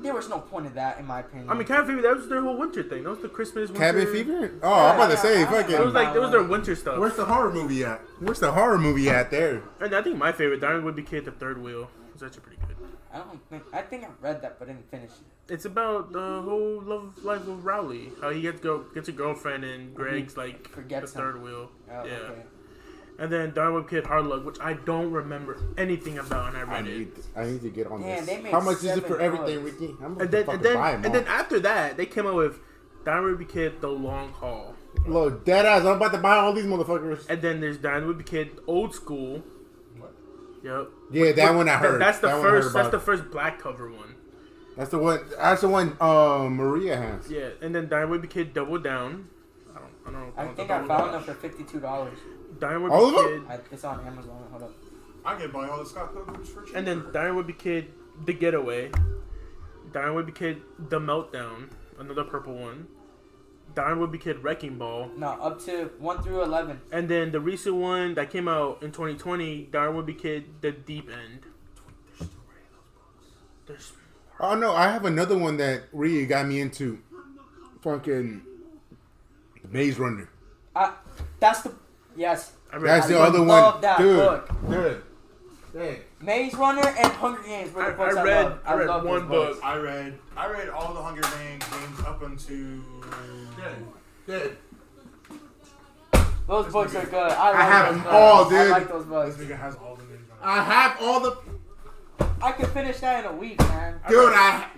There was no point in that, in my opinion. I mean, Cabin Fever, that was their whole winter thing. That was the Christmas winter. Cabin Fever? Oh, I'm about to say, fucking. It was like, it was their winter stuff. Where's the horror movie at? Where's the horror movie at there? And I think my favorite, Diary Kid, The Third Wheel, was actually pretty good. I think I read that, but didn't finish it. It's about the whole love life of Rowley. How he gets a girlfriend and Greg's like forgets the him. third wheel. Oh, yeah. okay. And then Diary Kid, Hard Luck, which I don't remember anything about, and I I read it. need to get on Man, this. they made How much is it 7 for everything, books. Ricky? I'm And gonna then buy them and then after that, they came out with Diary Kid, The Long Haul. Look, dead ass. I'm about to buy all these motherfuckers. And then there's Diary Kid, Old School. What? Yep. Yeah, that one I heard. That's the That one I heard first. That's about. the first black cover one. That's the one. That's the one. Maria has. Yeah, and then Diary Kid, Double Down. I don't know. I think I found them for $52. Diary All of them? Kid, It's on Amazon. Hold up. I can buy all the Scott Pilgrims for cheap. and then Diary Kid, The Getaway. Diary Kid, The Meltdown, another purple one. Diary Kid, Wrecking Ball. No, up to 1 through 11. And then the recent one that came out in 2020, Diary Kid, The Deep End. There's Oh no, I have another one that Rhea got me into. Fucking Maze Runner. That's the yes. I read That's I the read- other love one, that dude. book. Dude, Maze Runner and Hunger Games were the books I read. I read love one book. I read all the Hunger Games up until Dead. Those books are good. I have them all, dude. I like those books. This nigga has all the names. I have all the. I could finish that in a week, man.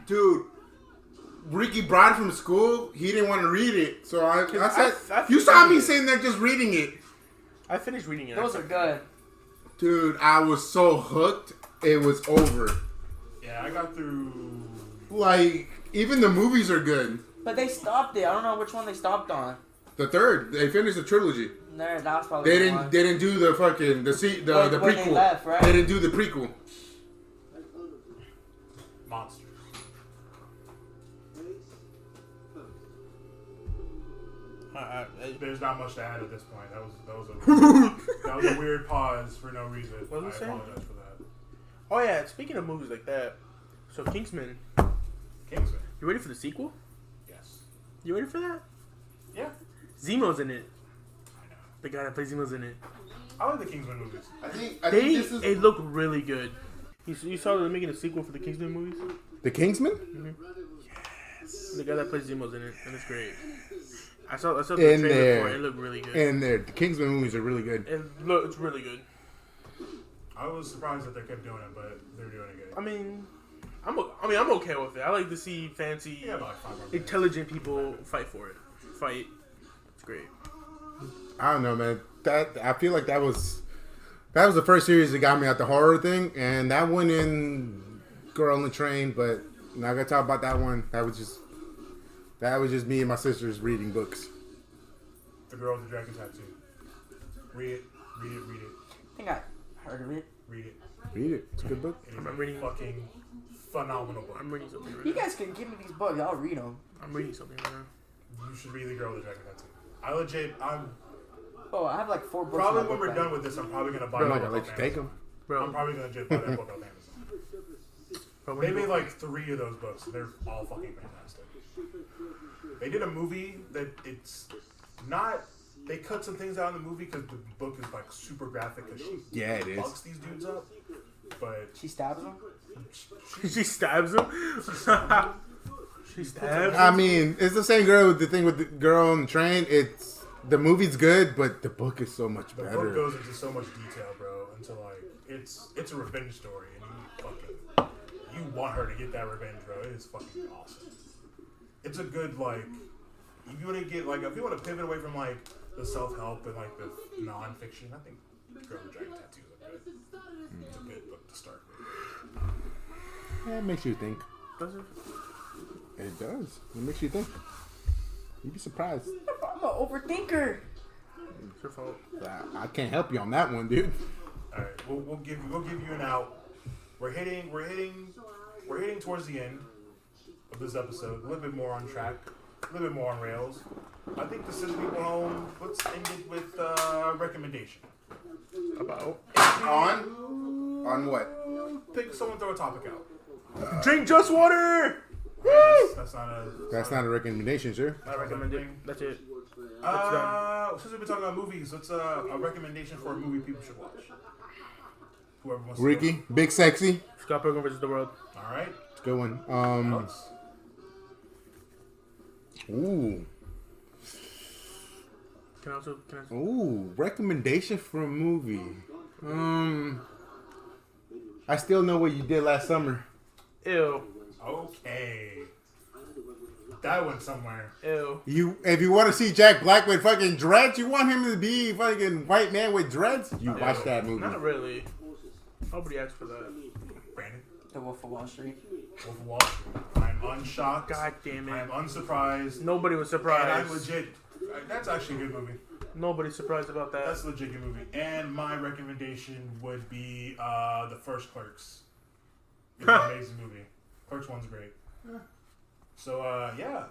Dude, Ricky brought it from school. He didn't want to read it, so I said, "You saw me sitting there just reading it." I finished reading it. Those are good. Dude, I was so hooked. It was over. Yeah, I got through. Like, even the movies are good. But they stopped it. I don't know which one they stopped on. The third, they finished the trilogy. No, that's probably They didn't do the fucking the prequel. They left, right? They didn't do the prequel. Monsters. There's not much to add at this point. That was a weird pause for no reason. What was I it saying? apologize for that. Oh yeah, speaking of movies like that, so Kingsman. You ready for the sequel? Yes. You ready for that? Yeah. Zemo's in it. I know. The guy that plays Zemo's in it. I like the Kingsman movies. I think this is They look really good. You saw they're making a sequel for the Kingsman movies? the Kingsman. Mm-hmm. Yes. The guy that plays Zemo's in it, and it's great. I saw the In trailer there. for it. It looked really good. And the Kingsman movies are really good. It's really good. I was surprised that they kept doing it, but they're doing it good. I mean, I'm okay with it. I like to see fancy, Yeah, about like 5 more minutes. intelligent people fight for it. It's great. I don't know, man. I feel like that was the first series that got me out the horror thing, and that one in Girl on the Train. But I'm not gonna talk about that one. That was just me and my sisters reading books. The Girl with the Dragon Tattoo. Read it. I think I heard of it. Read it. Read it. It's a good book. It is I'm reading- a fucking phenomenal book. I'm reading something right You now. guys can give me these books. I'll read them. I'm reading something right now. You should read The Girl with the Dragon Tattoo. I'm Oh, I have like 4 books. probably in my when book we're bag. done with this, I'm probably gonna buy I'm that not book gonna let off you take Amazon. them. Bro, I'm probably gonna just buy that book off Amazon. bro, They made like 3 of those books. They're all fucking fantastic. They did a movie that it's not. They cut some things out in the movie because the book is like super graphic because she fucks these dudes up. But She stabs them. she stabs him. She stabs him. I mean, it's the same girl with the thing with the Girl on the Train. The movie's good, but the book is so much the better. book goes into so much detail, bro. Until like it's a revenge story, and you want her to get that revenge, bro. It is fucking awesome. It's a good like. If you want to get like, if you want to pivot away from like the self-help and like the non-fiction, I think Girl with the Dragon Tattoo is good. It's a good book to start with. Yeah, it makes you think. Does it? It does. It makes you think. You'd be surprised. I'm an overthinker. It's your fault. I can't help you on that one, dude. All right, we'll give you an out. We're hitting towards the end of this episode. A little bit more on track, a little bit more on rails. I think to send people home, let's end it with recommendation. About On what? Pick someone, throw a topic out. drink just water. That's not a recommendation, sir. a recommendation. That's it. Since we've been talking about movies, what's a recommendation for a movie people should watch? Whoever wants to Ricky, Big Sexy. Scott Pilgrim vs. the World. go. All right. It's a good one. Alex? Ooh. Can I? Ooh. Recommendation for a movie. I Still Know What You Did Last Summer. Ew. Okay. That went somewhere. Ew. If you want to see Jack Black with fucking dreads, you want him to be fucking white man with dreads, you watch that movie. Not really. Nobody asked for that. Brandon? The Wolf of Wall Street. Wolf of Wall Street. I'm unshocked. God damn it. I'm unsurprised. Nobody was And surprised. I'm legit. That's actually a good movie. Nobody's surprised about that. That's a legit good movie. And my recommendation would be the first Clerks. It's an amazing movie. Clerks 1's great. So, yeah.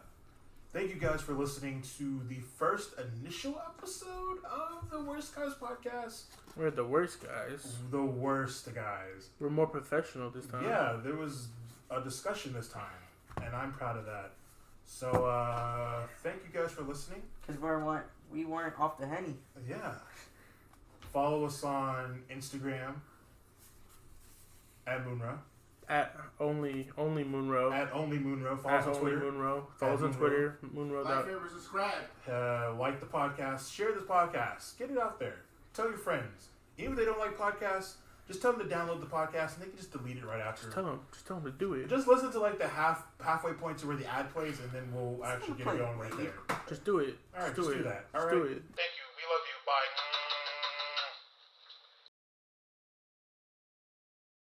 Thank you guys for listening to the first initial episode of the Worst Guys podcast. We're the worst guys. The Worst Guys. We're more professional this time. Yeah, there was a discussion this time, and I'm proud of that. So, thank you guys for listening. Because we weren't off the henny. Yeah. Follow us on Instagram At Moonrow. At only Moonrow. At only Moonrow. Follow At us on only Twitter. Moonrow. Follow us on Twitter. Moonrow. Like, favorite, subscribe. Like the podcast. Share this podcast. Get it out there. Tell your friends. Even if they don't like podcasts, just tell them to download the podcast and they can just delete it right after. Just tell them to do it. Just listen to like the halfway point to where the ad plays, and then we'll actually get it going right there. Just do it. All right, just do that. All right. Do it.